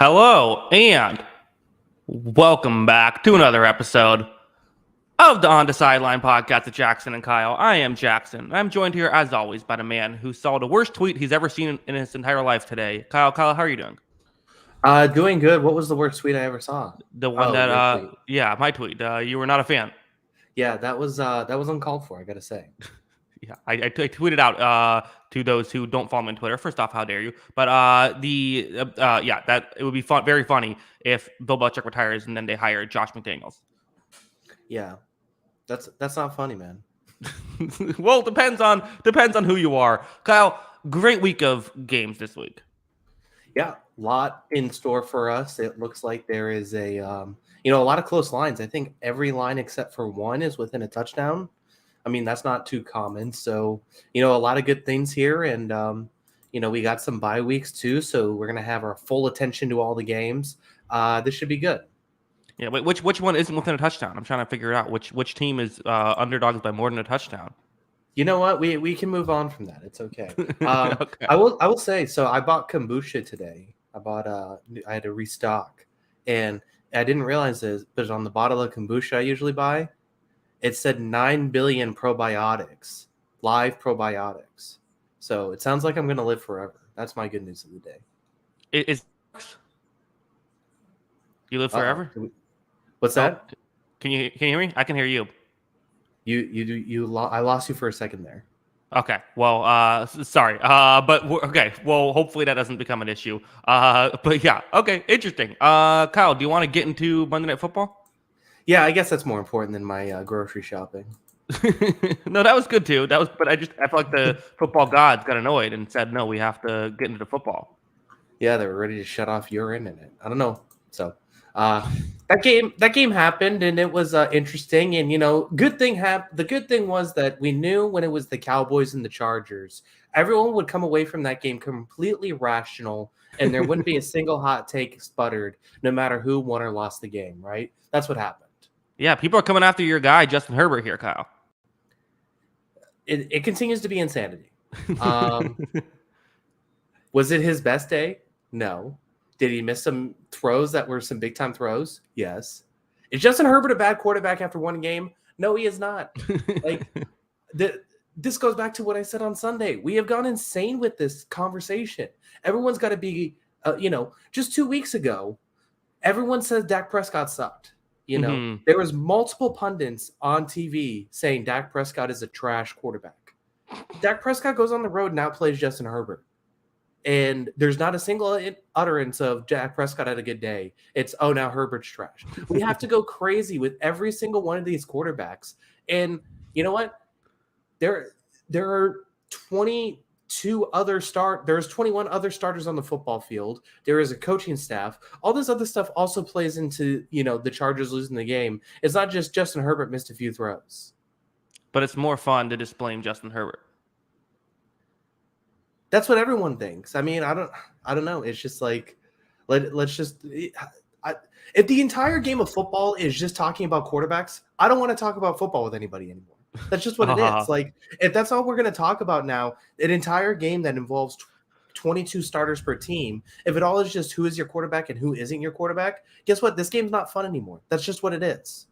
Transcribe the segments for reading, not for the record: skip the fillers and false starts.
Hello and welcome back to another episode of the On the Sideline podcast with Jackson and Kyle. I am Jackson. I'm joined here, as always, by the man who saw the worst tweet he's ever seen in his entire life today. Kyle, how are you doing? Doing good. What was the worst tweet I ever saw? The one Your tweet. Yeah, my tweet. You were not a fan. Yeah, that was uncalled for, I gotta say. Yeah, I tweeted out to those who don't follow me on Twitter. First off, how dare you? But that it would be very funny if Bill Belichick retires and then they hire Josh McDaniels. Yeah, that's not funny, man. Well, depends on who you are. Kyle, great week of games this week. Yeah, lot in store for us. It looks like there is a lot of close lines. I think every line except for one is within a touchdown. I mean, that's not too common. So, a lot of good things here. And, we got some bye weeks too. So we're going to have our full attention to all the games. This should be good. Yeah, wait, which one isn't within a touchdown? I'm trying to figure it out. Which team is underdogs by more than a touchdown? You know what? We can move on from that. It's okay. Okay. I will say, so I bought kombucha today. I had to restock. And I didn't realize this, but on the bottle of kombucha I usually buy, it said 9 billion probiotics, live probiotics. So it sounds like I'm going to live forever. That's my good news of the day. You live forever? What's that? Can you hear me? I can hear you. I lost you for a second there. Okay. Well, sorry. But okay. Well, hopefully that doesn't become an issue. But yeah. Okay. Interesting. Kyle, do you want to get into Monday Night Football? Yeah, I guess that's more important than my grocery shopping. No, that was good too. But I feel like the football gods got annoyed and said, no, we have to get into the football. Yeah, they were ready to shut off your internet. I don't know. So that game happened and it was interesting. And good thing happened. The good thing was that we knew when it was the Cowboys and the Chargers, everyone would come away from that game completely rational, and there wouldn't be a single hot take sputtered, no matter who won or lost the game. Right? That's what happened. Yeah, people are coming after your guy, Justin Herbert here, Kyle. It continues to be insanity. Was it his best day? No. Did he miss some throws that were some big-time throws? Yes. Is Justin Herbert a bad quarterback after one game? No, he is not. This goes back to what I said on Sunday. We have gone insane with this conversation. Everyone's got to be, just 2 weeks ago, everyone said Dak Prescott sucked. There was multiple pundits on TV saying Dak Prescott is a trash quarterback. Dak Prescott goes on the road and outplays Justin Herbert. And there's not a single utterance of Dak Prescott had a good day. It's, oh, now Herbert's trash. We have to go crazy with every single one of these quarterbacks. And you know what? There are 21 other starters on the football field. There is a coaching staff. All this other stuff also plays into, the Chargers losing the game. It's not just Justin Herbert missed a few throws. But it's more fun to just blame Justin Herbert. That's what everyone thinks. I mean, I don't know. It's just like, let's just. If the entire game of football is just talking about quarterbacks, I don't want to talk about football with anybody anymore. That's just what it is. Like, if that's all we're going to talk about now, an entire game that involves 22 starters per team, if it all is just who is your quarterback and who isn't your quarterback, guess what? This game's not fun anymore. That's just what it is.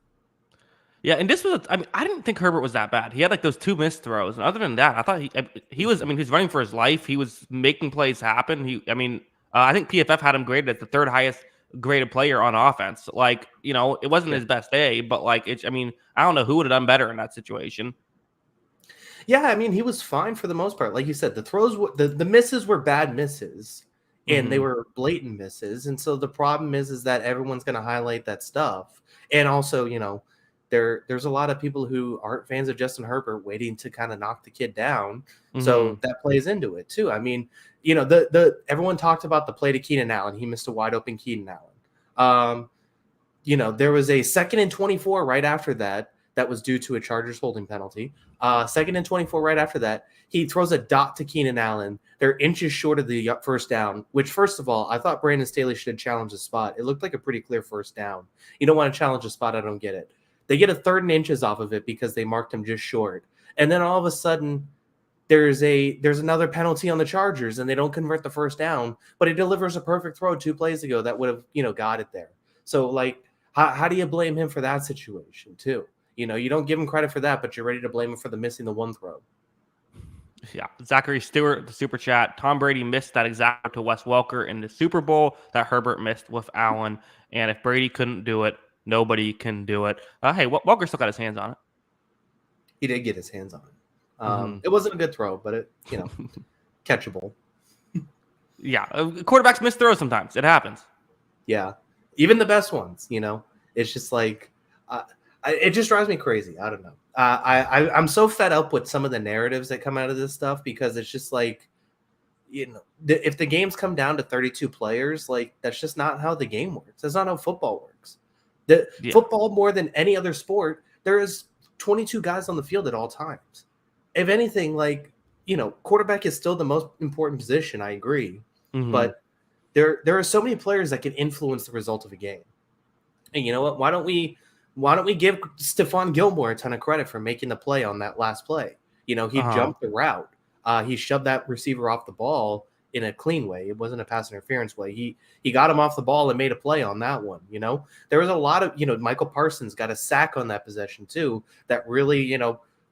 Yeah, and this was, I didn't think Herbert was that bad. He had like those 2 missed throws. And other than that, I thought he was, he's running for his life. He was making plays happen. I think PFF had him graded as the third highest graded player on offense. Like, it wasn't his best day, but I don't know who would have done better in that situation. Yeah, he was fine for the most part. Like you said, the throws, the misses were bad misses, and they were blatant misses. And so the problem is that everyone's going to highlight that stuff. And also, there's a lot of people who aren't fans of Justin Herbert waiting to kind of knock the kid down. So that plays into it too. Everyone talked about the play to Keenan Allen. He missed a wide open Keenan Allen. There was a 2nd and 24 right after that was due to a Chargers holding penalty. 2nd and 24 right after that, he throws a dot to Keenan Allen. They're inches short of the first down, which, first of all, I thought Brandon Staley should challenge the spot. It looked like a pretty clear first down. You don't want to challenge a spot. I don't get it. They get a 3rd and inches off of it because they marked him just short. And then all of a sudden, there's another penalty on the Chargers and they don't convert the first down, but he delivers a perfect throw 2 plays ago that would have, got it there. So like, how do you blame him for that situation too? You don't give him credit for that, but you're ready to blame him for missing the one throw. Yeah, Zachary Stewart, the super chat. Tom Brady missed that exact to Wes Welker in the Super Bowl that Herbert missed with Allen. And if Brady couldn't do it, nobody can do it. Hey, Welker still got his hands on it. He did get his hands on it. It wasn't a good throw, but it, catchable. Yeah, quarterbacks miss throws sometimes. It happens. Yeah, even the best ones. It's just like it just drives me crazy. I don't know. I'm so fed up with some of the narratives that come out of this stuff because it's just like, if the games come down to 32 players, like that's just not how the game works. That's not how football works. Football, more than any other sport, there is 22 guys on the field at all times. If anything, like, quarterback is still the most important position. I agree. But there are so many players that can influence the result of a game. And you know what? Why don't we give Stephon Gilmore a ton of credit for making the play on that last play? He jumped the route. He shoved that receiver off the ball in a clean way. It wasn't a pass interference way. He got him off the ball and made a play on that one. There was a lot of, Michael Parsons got a sack on that possession too that really,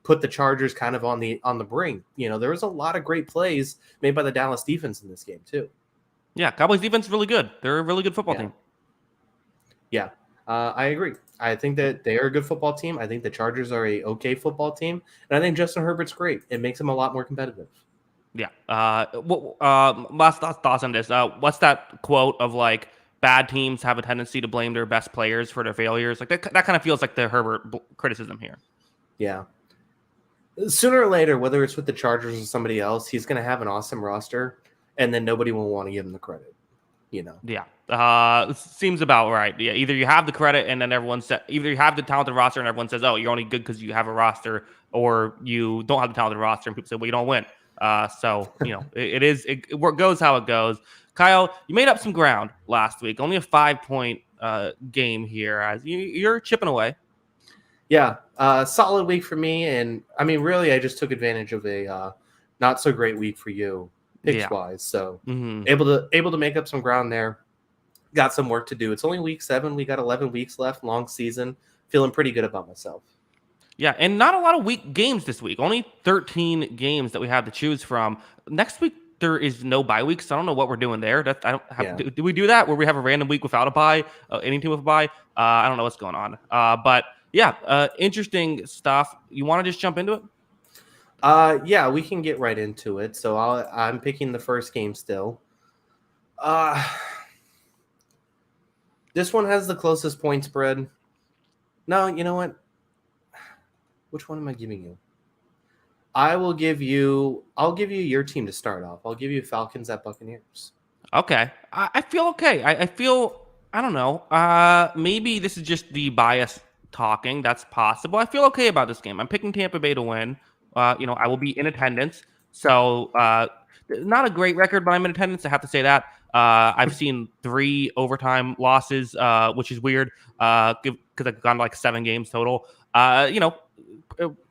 put the Chargers kind of on the brink. There was a lot of great plays made by the Dallas defense in this game too. Yeah, Cowboys defense is really good. They're a really good football team. Yeah, I agree. I think that they are a good football team. I think the Chargers are a okay football team, and I think Justin Herbert's great. It makes him a lot more competitive. Yeah. Last thoughts on this. What's that quote of like bad teams have a tendency to blame their best players for their failures? Like that kind of feels like the Herbert criticism here. Yeah. Sooner or later, whether it's with the Chargers or somebody else, he's going to have an awesome roster, and then nobody will want to give him the credit. Yeah. Seems about right. Yeah. Either you have the credit and then either you have the talented roster and everyone says, oh, you're only good because you have a roster, or you don't have the talented roster and people say, well, you don't win. So, it goes how it goes. Kyle, you made up some ground last week. Only a 5-point game here as you're chipping away. Yeah. Solid week for me. And I mean, really, I just took advantage of a not so great week for you picks wise. So able to make up some ground there. Got some work to do. It's only week 7. We got 11 weeks left, long season. Feeling pretty good about myself. Yeah, and not a lot of week games this week. Only 13 games that we have to choose from. Next week there is no bye week, so I don't know what we're doing there. Do we do that where we have a random week without a bye? Any team with a bye? I don't know what's going on. But yeah, interesting stuff. You want to just jump into it? Yeah, we can get right into it. So I'm picking the first game still. This one has the closest point spread. No, you know what? Which one am I giving you? I'll give you your team to start off. I'll give you Falcons at Buccaneers. Okay. I feel okay. I feel, I don't know. Maybe this is just the bias talking. That's possible. I feel okay about this game. I'm picking Tampa Bay to win. I will be in attendance. So not a great record, but I'm in attendance. I have to say that. I've seen 3 overtime losses, which is weird because I've gone to like 7 games total.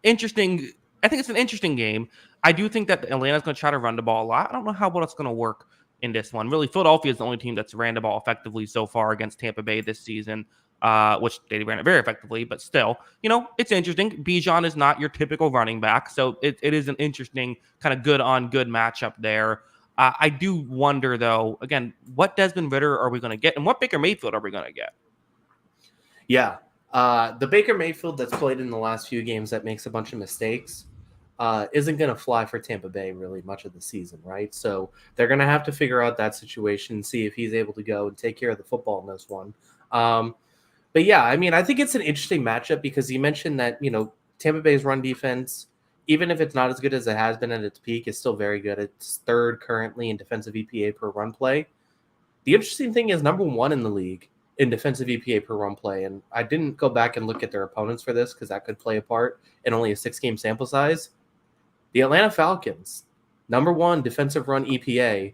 Interesting. I think it's an interesting game. I do think that Atlanta's going to try to run the ball a lot. I don't know how well it's going to work in this one. Really, Philadelphia is the only team that's ran the ball effectively so far against Tampa Bay this season, which they ran it very effectively. But still, it's interesting. Bijan is not your typical running back, so it is an interesting kind of good-on-good matchup there. I do wonder, though, again, what Desmond Ridder are we going to get, and what Baker Mayfield are we going to get? Yeah. The Baker Mayfield that's played in the last few games that makes a bunch of mistakes isn't going to fly for Tampa Bay really much of the season, right? So they're going to have to figure out that situation and see if he's able to go and take care of the football in this one. But yeah, I mean, I think it's an interesting matchup because you mentioned that, Tampa Bay's run defense, even if it's not as good as it has been at its peak, is still very good. It's 3rd currently in defensive EPA per run play. The interesting thing is number 1 in the league in defensive EPA per run play. And I didn't go back and look at their opponents for this because that could play a part in only a 6-game sample size. The Atlanta Falcons, number 1 defensive run EPA,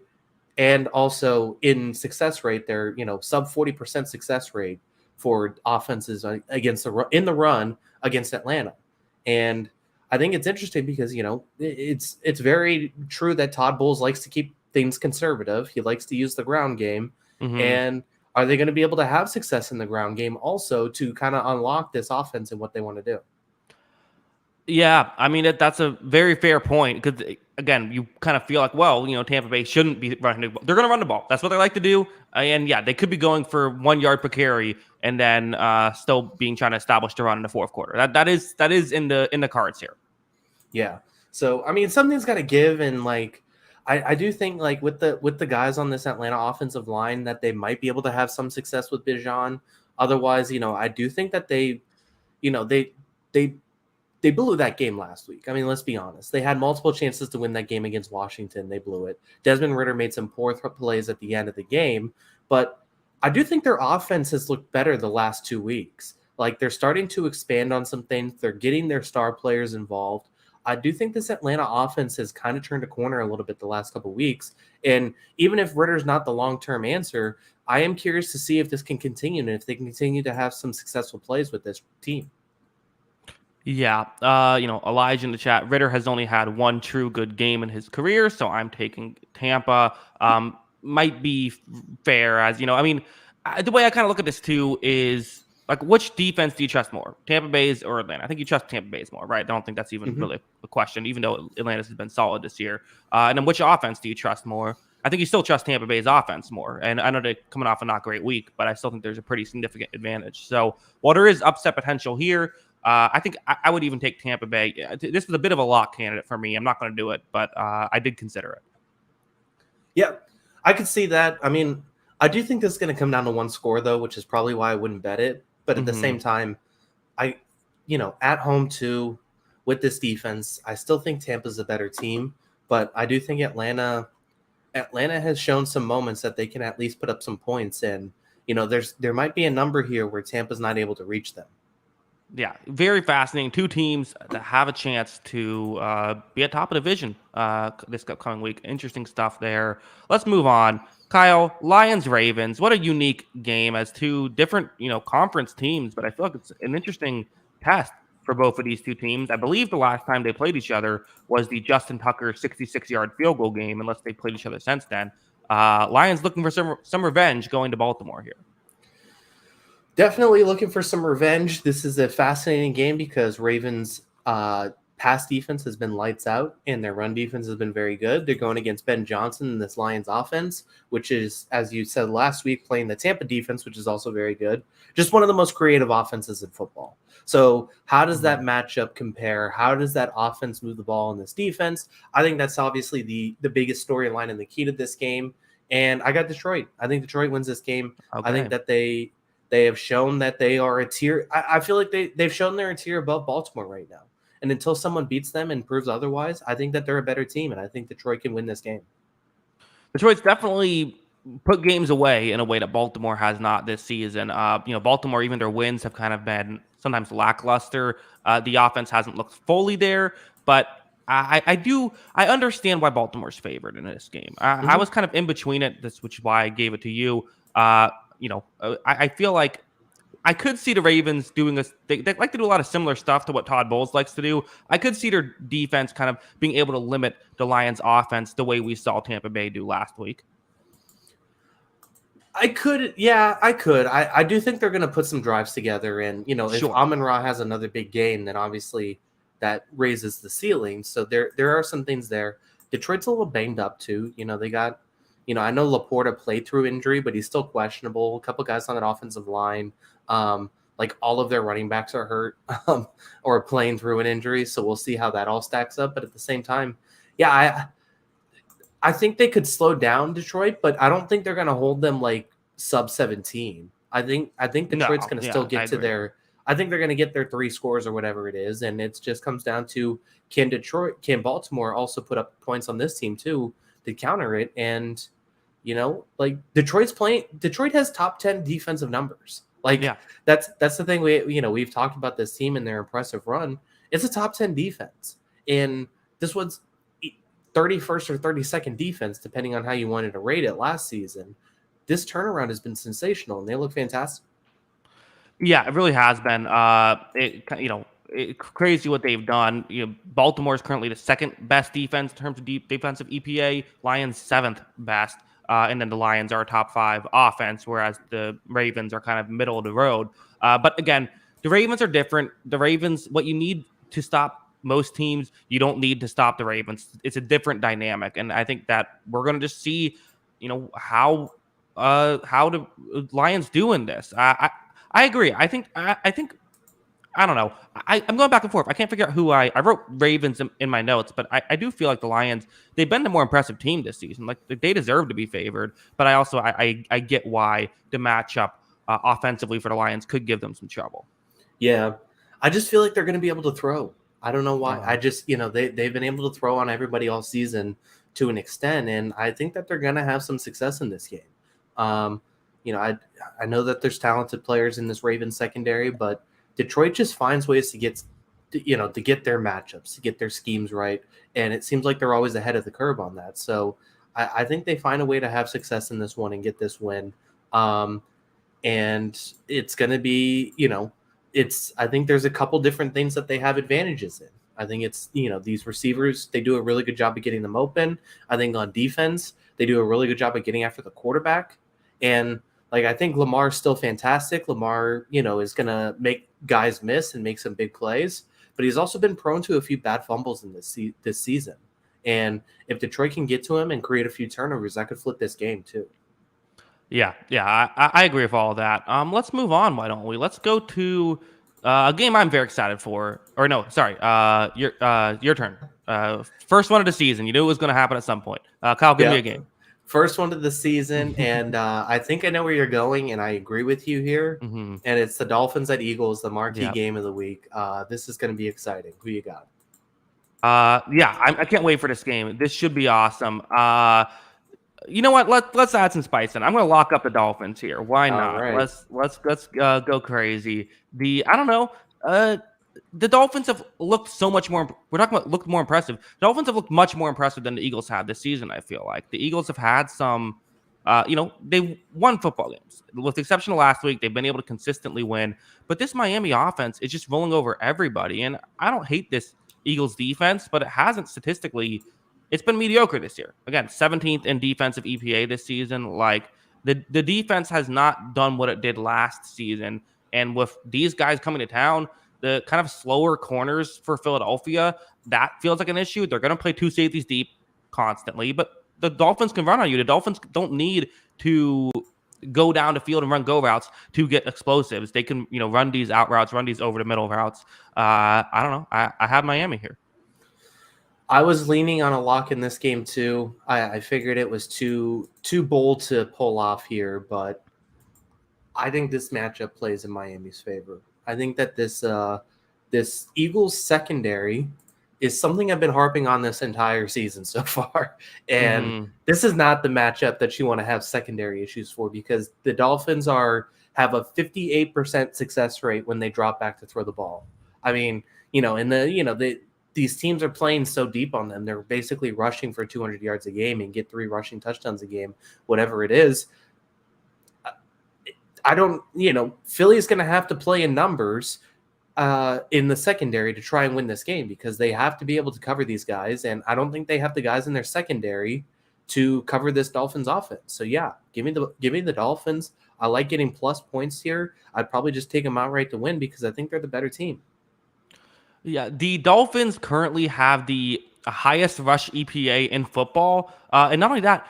and also in success rate, they're, sub 40% success rate for offenses against in the run against Atlanta. And I think it's interesting because, it's very true that Todd Bowles likes to keep things conservative. He likes to use the ground game. Mm-hmm. And are they going to be able to have success in the ground game also to kind of unlock this offense and what they want to do? Yeah, I mean that's a very fair point because again, you kind of feel like, well, Tampa Bay shouldn't be running the ball. They're going to run the ball. That's what they like to do. And yeah, they could be going for 1 yard per carry and then still being trying to establish the run in the fourth quarter. That is in the cards here. Yeah. So I mean, something's got to give, and like I do think like with the guys on this Atlanta offensive line that they might be able to have some success with Bijan. Otherwise, I do think that you know, they they they blew that game last week. I mean, let's be honest. They had multiple chances to win that game against Washington. They blew it. Desmond Ridder made some poor plays at the end of the game, but I do think their offense has looked better the last 2 weeks. Like they're starting to expand on some things. They're getting their star players involved. I do think this Atlanta offense has kind of turned a corner a little bit the last couple of weeks. And even if Ritter's not the long-term answer, I am curious to see if this can continue and if they can continue to have some successful plays with this team. Yeah, Elijah in the chat. Ritter has only had one true good game in his career, so I'm taking Tampa. Might be fair, as I mean, the way I kind of look at this too is like, which defense do you trust more, Tampa Bay's or Atlanta? I think you trust Tampa Bay's more, right? I don't think that's even really a question, even though Atlanta's has been solid this year. And then which offense do you trust more? I think you still trust Tampa Bay's offense more. And I know they're coming off a not great week, but I still think there's a pretty significant advantage. So while there is upset potential here, I think I would even take Tampa Bay. This was a bit of a lock candidate for me. I'm not going to do it, but I did consider it. Yeah, I could see that. I mean, I do think this is going to come down to one score, though, which is probably why I wouldn't bet it. But at the same time, at home too, with this defense, I still think Tampa's a better team. But I do think Atlanta has shown some moments that they can at least put up some points. And, there might be a number here where Tampa's not able to reach them. Yeah, very fascinating. Two teams that have a chance to be at top of the division this upcoming week. Interesting stuff there. Let's move on. Kyle, Lions-Ravens. What a unique game as two different, conference teams. But I feel like it's an interesting test for both of these two teams. I believe the last time they played each other was the Justin Tucker 66-yard field goal game, unless they played each other since then. Lions looking for some revenge going to Baltimore here. Definitely looking for some revenge. This is a fascinating game because Ravens' pass defense has been lights out and their run defense has been very good. They're going against Ben Johnson in this Lions offense, which is, as you said last week, playing the Tampa defense, which is also very good. Just one of the most creative offenses in football. So how does that matchup compare? How does that offense move the ball in this defense? I think that's obviously the biggest storyline and the key to this game. And I got Detroit. I think Detroit wins this game. Okay. I think that they have shown that they are a tier. I feel like they've shown they're a tier above Baltimore right now. And until someone beats them and proves otherwise, I think that they're a better team. And I think Detroit can win this game. Detroit's definitely put games away in a way that Baltimore has not this season. Baltimore, even their wins have kind of been sometimes lackluster. The offense hasn't looked fully there, but I understand why Baltimore's favored in this game. I was kind of in between it, which is why I gave it to you. I feel like I could see the Ravens doing this. They like to do a lot of similar stuff to what Todd Bowles likes to do. I could see their defense kind of being able to limit the Lions' offense the way we saw Tampa Bay do last week. I could. Yeah, I could. I do think they're going to put some drives together. And, if Amon-Ra has another big game, then obviously that raises the ceiling. So there are some things there. Detroit's a little banged up too. They got, I know Laporta played through injury, but he's still questionable. A couple guys on that offensive line. Like all of their running backs are hurt or playing through an injury. So we'll see how that all stacks up. But at the same time, yeah, I think they could slow down Detroit, but I don't think they're going to hold them like sub 17. I think Detroit's going to still get to their, I think they're going to get their 3 scores or whatever it is. And it just comes down to, can Baltimore also put up points on this team too to counter it? And, like Detroit has top 10 defensive numbers. Like that's the thing we've talked about this team and their impressive run. It's a top 10 defense. And this was 31st or 32nd defense, depending on how you wanted to rate it last season. This turnaround has been sensational and they look fantastic. Yeah, it really has been. crazy what they've done. Baltimore is currently the second best defense in terms of defensive EPA. Lions seventh best, and then the Lions are a top 5 offense, whereas the Ravens are kind of middle of the road. But again, the Ravens are different. The Ravens, what you need to stop most teams, you don't need to stop the Ravens. It's a different dynamic, and I think that we're going to just see, how the Lions do in this. I agree. I think I don't know. I'm going back and forth. I can't figure out who I wrote Ravens in my notes, but I do feel like the Lions, they've been the more impressive team this season. Like they deserve to be favored, but I also I get why the matchup offensively for the Lions could give them some trouble. Yeah, I just feel like they're going to be able to throw. I don't know why. I just they've been able to throw on everybody all season to an extent, and I think that they're going to have some success in this game. I know that there's talented players in this Ravens secondary, but Detroit just finds ways to get their matchups, to get their schemes right, and it seems like they're always ahead of the curve on that. So I think they find a way to have success in this one and get this win. And it's going to be, I think there's a couple different things that they have advantages in. I think it's, these receivers, they do a really good job of getting them open. I think on defense, they do a really good job of getting after the quarterback. And I think Lamar's still fantastic. Lamar, is going to make guys miss and make some big plays, but he's also been prone to a few bad fumbles in this season. And if Detroit can get to him and create a few turnovers, that could flip this game too. Yeah, I agree with all of that. Let's move on. Why don't we? Let's go to a game I'm very excited for. Or no, sorry, your turn. First one of the season. You knew it was going to happen at some point. Kyle, give me a game. First one of the season, and I think I know where you're going, and I agree with you here. Mm-hmm. And it's the Dolphins at Eagles, the marquee game of the week. This is going to be exciting. Who you got? I can't wait for this game. This should be awesome. You know what? Let's add some spice in. I'm going to lock up the Dolphins here. Why not? Right. Let's go crazy. I don't know. The Dolphins have looked so much more. We're talking about looked more impressive. The Dolphins have looked much more impressive than the Eagles have this season. I feel like the Eagles have had some. They won football games. With the exception of last week, they've been able to consistently win. But this Miami offense is just rolling over everybody. And I don't hate this Eagles defense, but it hasn't statistically. It's been mediocre this year. Again, 17th in defensive EPA this season. Like the defense has not done what it did last season. And with these guys coming to town, the kind of slower corners for Philadelphia, that feels like an issue. They're going to play 2 safeties deep constantly, but the Dolphins can run on you. The Dolphins don't need to go down the field and run go routes to get explosives. They can, run these out routes, run these over the middle routes. I don't know. I have Miami here. I was leaning on a lock in this game too. I figured it was too bold to pull off here, but I think this matchup plays in Miami's favor. I think that this Eagles secondary is something I've been harping on this entire season so far. And this is not the matchup that you want to have secondary issues for, because the Dolphins have a 58% success rate when they drop back to throw the ball. I mean, these teams are playing so deep on them. They're basically rushing for 200 yards a game and get 3 rushing touchdowns a game, whatever it is. Philly's going to have to play in numbers in the secondary to try and win this game, because they have to be able to cover these guys. And I don't think they have the guys in their secondary to cover this Dolphins offense. So yeah, give me the Dolphins. I like getting plus points here. I'd probably just take them outright to win, because I think they're the better team. Yeah, the Dolphins currently have the highest rush EPA in football. And not only that,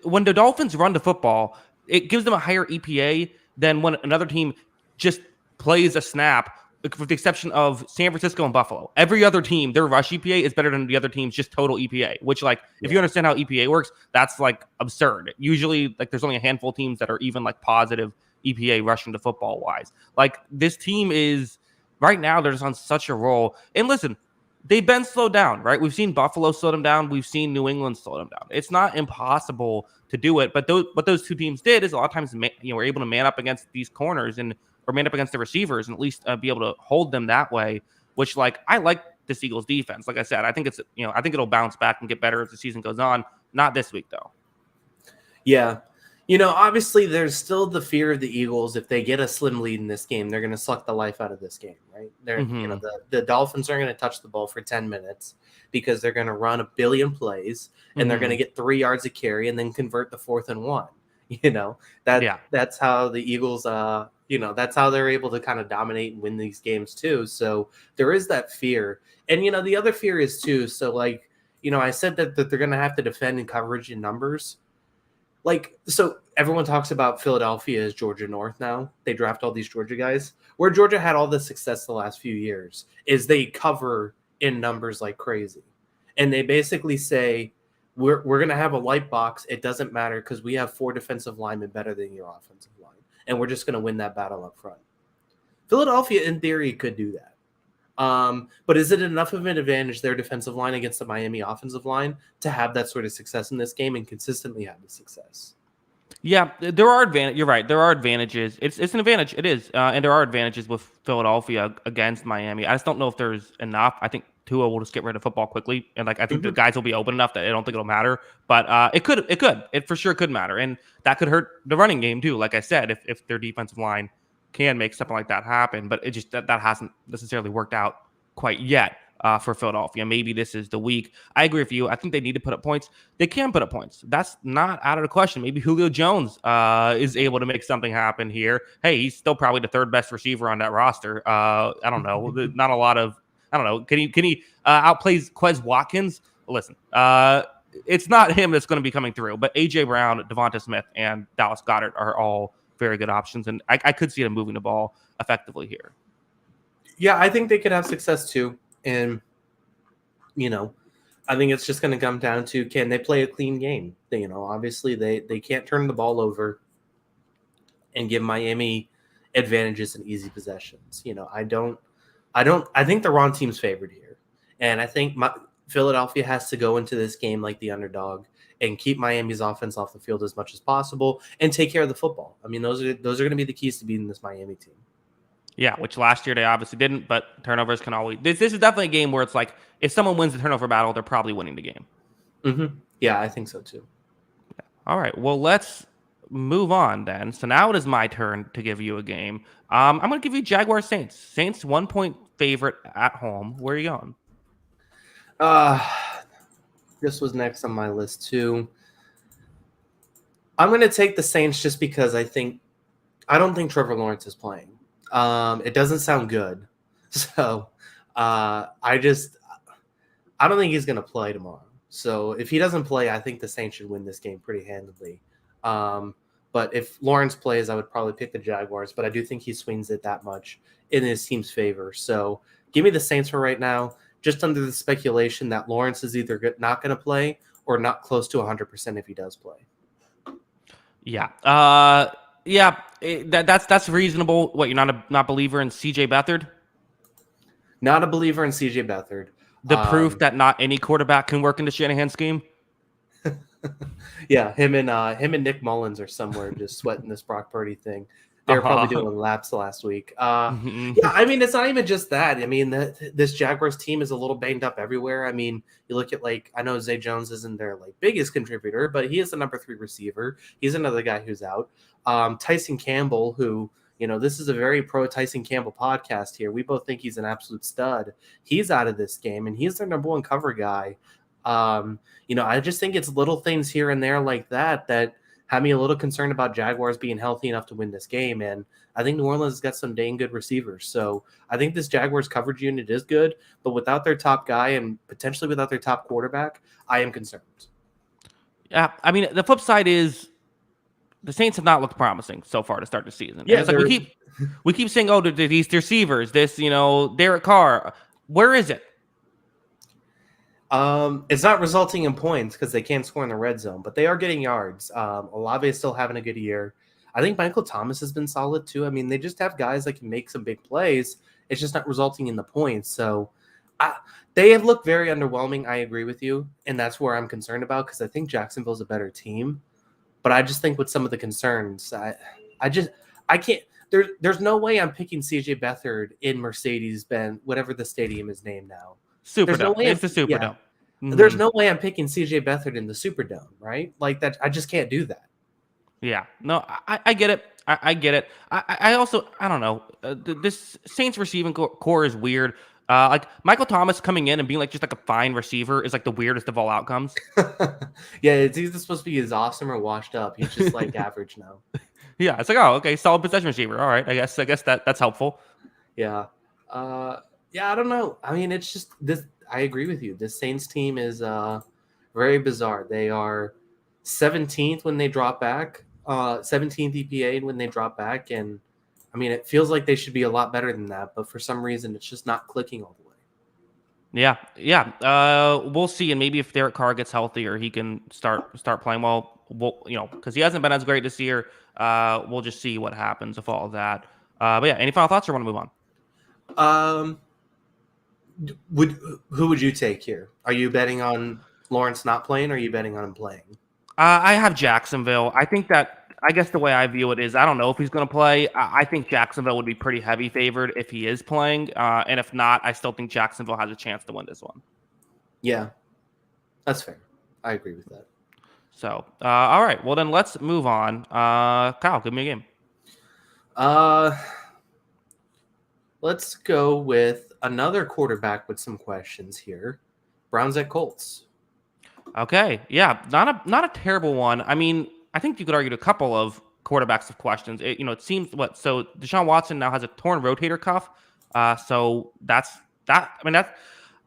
when the Dolphins run the football, it gives them a higher EPA than when another team just plays a snap, with the exception of San Francisco and Buffalo. Every other team, their rush EPA is better than the other team's just total EPA, which, if you understand how EPA works, that's, absurd. Usually, there's only a handful of teams that are even, positive EPA rushing the football-wise. This team is... Right now, they're just on such a roll. And listen, they've been slowed down, right? We've seen Buffalo slow them down. We've seen New England slow them down. It's not impossible to do it, but what those 2 teams did is a lot of times, we're able to man up against these corners or man up against the receivers and at least be able to hold them that way, which, I like this Eagles defense. Like I said, I think I think it'll bounce back and get better as the season goes on. Not this week, though. Yeah. Obviously there's still the fear of the Eagles. If they get a slim lead in this game, they're going to suck the life out of this game, right? Mm-hmm. The Dolphins are going to touch the ball for 10 minutes because they're going to run a billion plays and they're going to get 3 yards of carry and then convert the 4th and 1. That's how the Eagles, that's how they're able to kind of dominate and win these games too. So there is that fear. And, the other fear is too. So I said that they're going to have to defend in coverage in numbers. So everyone talks about Philadelphia as Georgia North now. They draft all these Georgia guys. Where Georgia had all the success the last few years is they cover in numbers like crazy. And they basically say, we're going to have a light box. It doesn't matter because we have 4 defensive linemen better than your offensive line. And we're just going to win that battle up front. Philadelphia, in theory, could do that. But is it enough of an advantage, their defensive line against the Miami offensive line, to have that sort of success in this game and consistently have the success? Yeah, there are advantages. You're right. There are advantages. It's an advantage. It is. And there are advantages with Philadelphia against Miami. I just don't know if there's enough. I think Tua will just get rid of football quickly. And I think the guys will be open enough that I don't think it'll matter. But it for sure could matter. And that could hurt the running game too. Like I said, if their defensive line can make something like that happen, but it just that hasn't necessarily worked out quite yet for Philadelphia. Maybe this is the week. I agree with you. I think they need to put up points. They can put up points. That's not out of the question. Maybe Julio Jones is able to make something happen here. Hey, he's still probably the 3rd best receiver on that roster. I don't know. Not a lot of. I don't know. Can he outplays Quez Watkins? Listen, it's not him that's going to be coming through, but A.J. Brown, Devonta Smith, and Dallas Goedert are all very good options, and I could see them moving the ball effectively here. Yeah, I think they could have success too. And, I think it's just going to come down to, can they play a clean game? Obviously they can't turn the ball over and give Miami advantages and easy possessions. I think the wrong team's favored here. And I think Philadelphia has to go into this game like the underdog and keep Miami's offense off the field as much as possible and take care of the football. I mean, those are going to be the keys to beating this Miami team. Yeah, which last year they obviously didn't, but turnovers can always. This is definitely a game where it's like if someone wins the turnover battle, they're probably winning the game. Mm-hmm. Yeah, I think so too. Yeah. All right, well, let's move on then. So now it is my turn to give you a game. I'm going to give you Jaguars Saints. Saints 1-point favorite at home. Where are you going? This was next on my list too. I'm going to take the Saints just because I don't think Trevor Lawrence is playing. It doesn't sound good. So I don't think he's going to play tomorrow. So if he doesn't play, I think the Saints should win this game pretty handily. But if Lawrence plays, I would probably pick the Jaguars. But I do think he swings it that much in his team's favor. So give me the Saints for right now, just under the speculation that Lawrence is either not going to play or not close to 100% if he does play. Yeah. That's reasonable. What, you're not a believer in C.J. Beathard? Not a believer in C.J. Beathard. The proof that not any quarterback can work in the Shanahan scheme? Yeah, him and Nick Mullins are somewhere just sweating this Brock Purdy thing. They were probably doing laps last week. Yeah, I mean, it's not even just that. I mean, this Jaguars team is a little banged up everywhere. I mean, you look at, I know Zay Jones isn't their biggest contributor, but he is the number 3 receiver. He's another guy who's out. Tyson Campbell, who, this is a very pro Tyson Campbell podcast here. We both think he's an absolute stud. He's out of this game, and he's their number 1 cover guy. I just think it's little things here and there like that have me a little concerned about Jaguars being healthy enough to win this game. And I think New Orleans has got some dang good receivers. So I think this Jaguars coverage unit is good, but without their top guy and potentially without their top quarterback, I am concerned. Yeah, I mean, the flip side is the Saints have not looked promising so far to start the season. Yeah, it's we keep saying, these receivers, this, Derek Carr. Where is it? It's not resulting in points because they can't score in the red zone, but they are getting yards. Olave is still having a good year. I think Michael Thomas has been solid too. I mean, they just have guys that can make some big plays. It's just not resulting in the points. So they have looked very underwhelming. I agree with you. And that's where I'm concerned about because I think Jacksonville's a better team. But I just think with some of the concerns, I can't. There's no way I'm picking CJ Beathard in Mercedes-Benz, whatever the stadium is named now. Superdome. It's the Superdome. Yeah. Mm-hmm. There's no way I'm picking CJ Beathard in the Superdome, right? Like that. I just can't do that. Yeah, no, I get it. I get it. I also I don't know. This Saints receiving core is weird. Like Michael Thomas coming in and being like just like a fine receiver is like the weirdest of all outcomes. Yeah, it's either supposed to be he's awesome or washed up. He's just like average now. Yeah, it's like, oh, okay, solid possession receiver. All right, I guess that's helpful. Yeah. Yeah, I don't know. I mean, it's just this. I agree with you. This Saints team is very bizarre. They are 17th when they drop back, 17th EPA when they drop back, and I mean, it feels like they should be a lot better than that, but for some reason, it's just not clicking all the way. Yeah, yeah. We'll see, and maybe if Derek Carr gets healthy or he can start playing well, we'll because he hasn't been as great this year. We'll just see what happens with all of that. But yeah, any final thoughts or want to move on? Um, would who would you take here? Are you betting on Lawrence not playing, or are you betting on him playing? I have Jacksonville. I think that I guess the way I view it is I don't know if he's going to play. I think Jacksonville would be pretty heavy favored if he is playing, and if not, I still think Jacksonville has a chance to win this one. Yeah, that's fair. I agree with that. So, all right, well then let's move on. Kyle, give me a game. Uh, let's go with another quarterback with some questions here. Browns at Colts. Okay, yeah, not a terrible one. I mean, I think you could argue a couple of quarterbacks of questions. It seems so Deshaun Watson now has a torn rotator cuff, so that's that. I mean, that's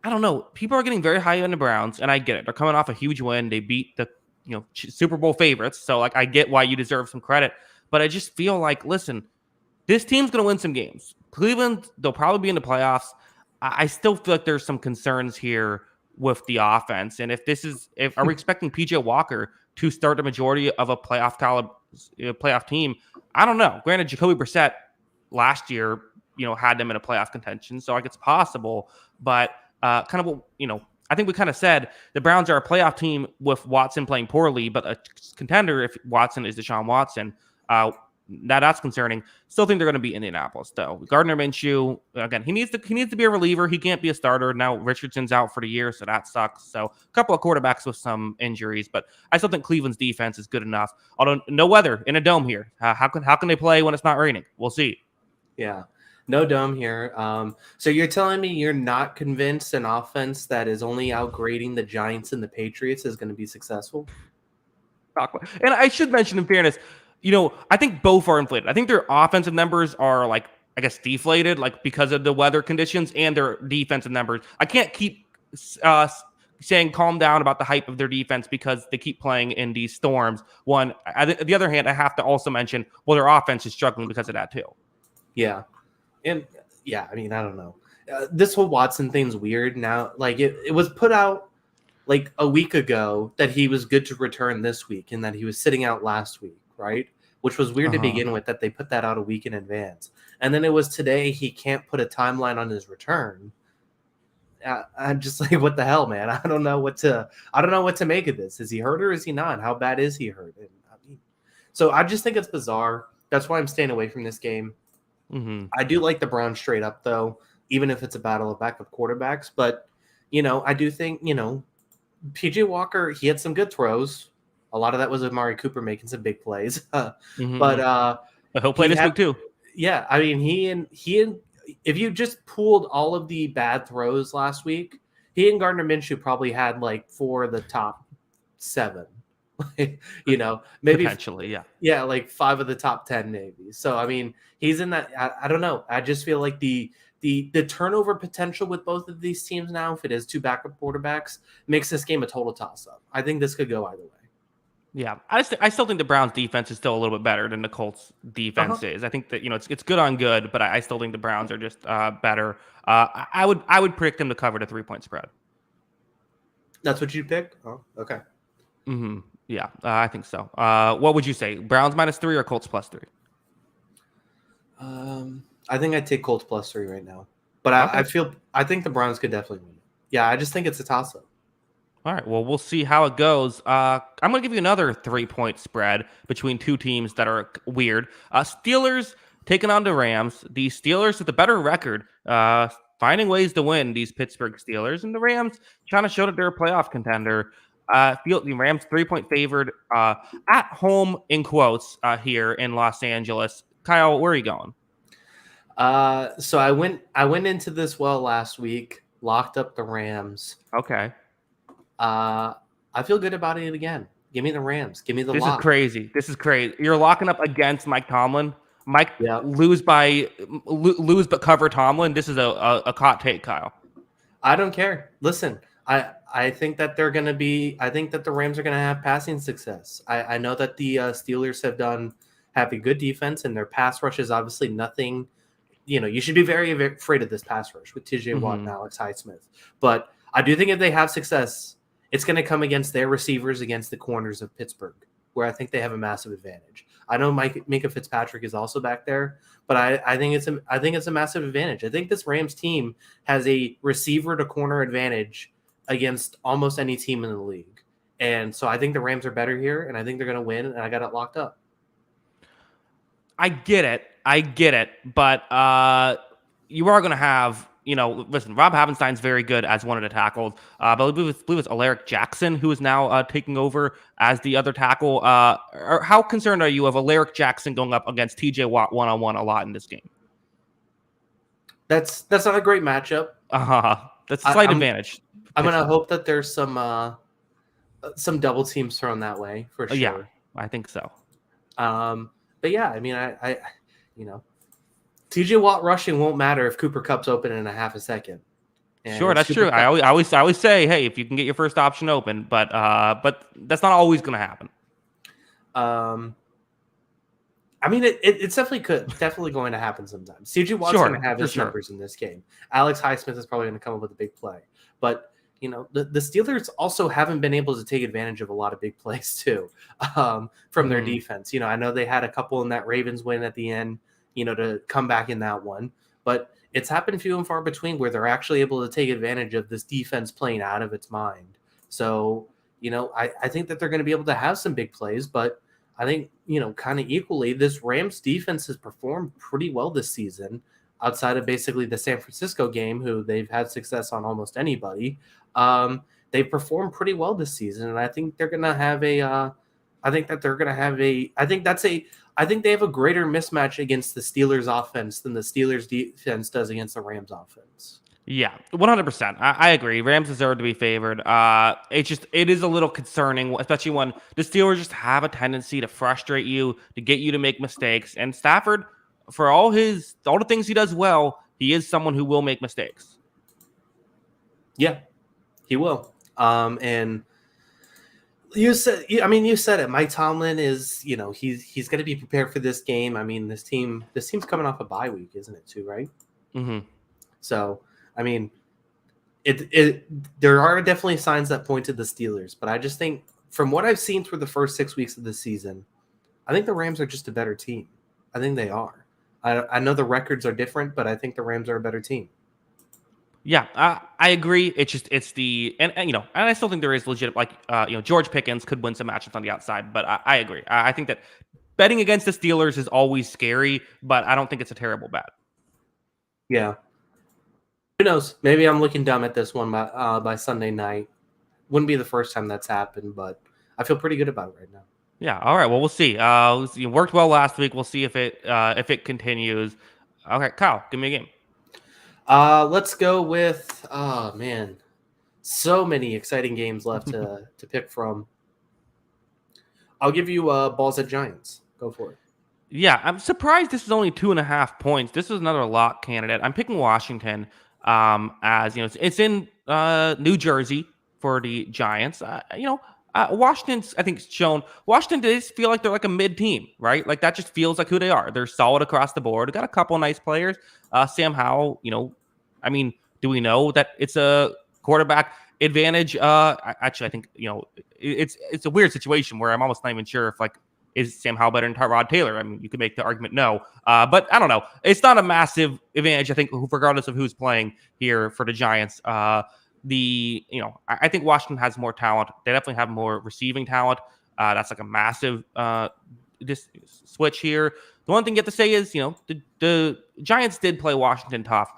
I don't know. People are getting very high on the Browns, and I get it. They're coming off a huge win. They beat the Super Bowl favorites, so like I get why you deserve some credit. But I just feel like, listen, this team's going to win some games. Cleveland, they'll probably be in the playoffs. I still feel like there's some concerns here with the offense. And if are we expecting PJ Walker to start the majority of a playoff team? I don't know. Granted, Jacoby Brissett last year, had them in a playoff contention, so like it's possible. But kind of I think we kind of said the Browns are a playoff team with Watson playing poorly, but a contender if Watson is Deshaun Watson. That's concerning. Still think they're going to be Indianapolis though. Gardner Minshew, again, he needs to be a reliever. He can't be a starter now. Richardson's out for the year, so that sucks. So a couple of quarterbacks with some injuries, but I still think Cleveland's defense is good enough. Although no weather in a dome here. How can they play when it's not raining? We'll see. Yeah, no dome here. So you're telling me you're not convinced an offense that is only outgrading the Giants and the Patriots is going to be successful? And I should mention, in fairness, I think both are inflated. I think their offensive numbers are like, I guess, deflated, like because of the weather conditions, and their defensive numbers. I can't keep saying calm down about the hype of their defense because they keep playing in these storms. On the other hand, I have to also mention, well, their offense is struggling because of that too. Yeah. And yeah, I mean, I don't know. This whole Watson thing's weird now. Like it was put out like a week ago that he was good to return this week and that he was sitting out last week, right? Which was weird to begin with, that they put that out a week in advance. And then it was today he can't put a timeline on his return. I'm just like, what the hell, man? I don't know what to make of this. Is he hurt or is he not? How bad is he hurt? So I just think it's bizarre. That's why I'm staying away from this game. Mm-hmm. I do like the Browns straight up, though, even if it's a battle of backup quarterbacks. But, I do think, PJ Walker, he had some good throws. A lot of that was Amari Cooper making some big plays. Mm-hmm. But he'll play this week too. Yeah, I mean, he and if you just pooled all of the bad throws last week, he and Gardner Minshew probably had like 4 of the top 7. Maybe Potentially, yeah, like 5 of the top 10 maybe. So I mean, he's in that. I don't know. I just feel like the turnover potential with both of these teams now, if it is 2 backup quarterbacks, makes this game a total toss-up. I think this could go either way. Yeah, I still think the Browns defense is still a little bit better than the Colts defense is. I think that it's good on good, but I still think the Browns are just better. I would predict them to cover the 3-point spread. That's what you picked? Oh, okay. Mm-hmm. Yeah, I think so. What would you say? Browns -3 or Colts +3? I think I'd take Colts +3 right now, but okay. I think the Browns could definitely win. Yeah, I just think it's a toss-up. All right, well, we'll see how it goes. I'm going to give you another 3-point spread between 2 teams that are weird. Steelers taking on the Rams. The Steelers with a better record, finding ways to win, these Pittsburgh Steelers. And the Rams trying to show that they're a playoff contender. The Rams 3-point favored at home in quotes here in Los Angeles. Kyle, where are you going? So I went into this last week, locked up the Rams. Okay. I feel good about it again. Give me the Rams. Give me the This lock. This is crazy. You're locking up against Mike Tomlin. Mike Yeah. lose but cover Tomlin. This is a hot take, Kyle. I don't care. Listen, I think that they're going to be. I think that the Rams are going to have passing success. I know that the Steelers have a good defense, and their pass rush is obviously nothing. You should be very, very afraid of this pass rush with TJ Watt and Alex Highsmith. But I do think if they have success, it's going to come against their receivers against the corners of Pittsburgh, where I think they have a massive advantage. I know Minka Fitzpatrick is also back there, but I think it's a massive advantage. I think this Rams team has a receiver to corner advantage against almost any team in the league. And so I think the Rams are better here, and I think they're going to win, and I got it locked up. I get it, but you are going to have, listen, Rob Havenstein's very good as one of the tackles, but I believe it's Alaric Jackson who is now taking over as the other tackle. How concerned are you of Alaric Jackson going up against TJ Watt one-on-one a lot in this game? That's not a great matchup. That's a slight advantage. I'm going to hope that there's some double teams thrown that way for sure. Yeah, I think so. But yeah, I mean, TJ Watt rushing won't matter if Cooper Kupp's open in a half a second. And sure, that's true. I always say, hey, if you can get your first option open, but that's not always going to happen. I mean, it's definitely going to happen sometimes. TJ Watt's going to have his numbers in this game. Alex Highsmith is probably going to come up with a big play, but the Steelers also haven't been able to take advantage of a lot of big plays too from their defense. I know they had a couple in that Ravens win at the end, to come back in that one, but it's happened few and far between where they're actually able to take advantage of this defense playing out of its mind. So, I think that they're going to be able to have some big plays, but I think, kind of equally, this Rams defense has performed pretty well this season outside of basically the San Francisco game, who they've had success on almost anybody. They've performed pretty well this season, and I think they're going to have I think they have a greater mismatch against the Steelers offense than the Steelers defense does against the Rams offense. Yeah, 100%. I agree. Rams deserve to be favored. It is a little concerning, especially when the Steelers just have a tendency to frustrate you, to get you to make mistakes. And Stafford, for all the things he does well, he is someone who will make mistakes. Yeah, he will. And you said it. Mike Tomlin is, he's going to be prepared for this game. I mean, this team's coming off a bye week, isn't it too, right? Mm-hmm. So, I mean, there are definitely signs that point to the Steelers, but I just think from what I've seen through the first 6 weeks of the season, I think the Rams are just a better team. I think they are. I know the records are different, but I think the Rams are a better team. Yeah, I agree. And I still think there is legit, George Pickens could win some matchups on the outside, but I agree. I think that betting against the Steelers is always scary, but I don't think it's a terrible bet. Yeah. Who knows? Maybe I'm looking dumb at this one by Sunday night. Wouldn't be the first time that's happened, but I feel pretty good about it right now. Yeah. All right. Well, we'll see. It worked well last week. We'll see if it continues. Okay, Kyle, give me a game. Let's go with. Oh man, so many exciting games left to pick from. I'll give you Balls at Giants. Go for it. Yeah, I'm surprised this is only 2.5 points. This is another lock candidate. I'm picking Washington. As it's in New Jersey for the Giants. Washington's, I think, shown. Washington does feel like they're like a mid team, right? Like that just feels like who they are. They're solid across the board. Got a couple nice players. Sam Howell, do we know that it's a quarterback advantage? I think it's a weird situation where I'm almost not even sure if is Sam Howell better than Tyrod Taylor? I mean, you could make the argument no, but I don't know. It's not a massive advantage, I think, regardless of who's playing here for the Giants. I think Washington has more talent. They definitely have more receiving talent. That's like a massive switch here. The one thing you have to say is, the Giants did play Washington tough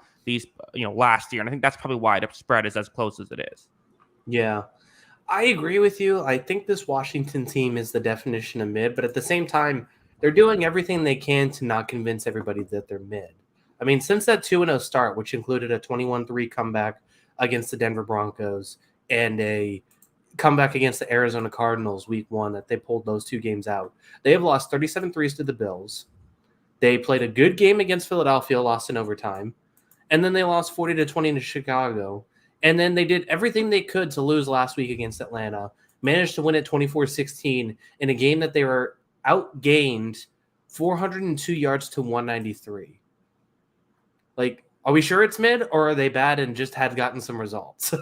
last year, and I think that's probably why the spread is as close as it is. Yeah. I agree with you. I think this Washington team is the definition of mid, but at the same time, they're doing everything they can to not convince everybody that they're mid. I mean, since that 2-0 start, which included a 21-3 comeback against the Denver Broncos and a comeback against the Arizona Cardinals week 1 that they pulled those 2 games out, they have lost 37-3 to the Bills. They played a good game against Philadelphia, lost in overtime, and then they lost 40-20 to Chicago. And then they did everything they could to lose last week against Atlanta, managed to win it 24-16 in a game that they were outgained 402 yards to 193. Like, are we sure it's mid, or are they bad and just had gotten some results?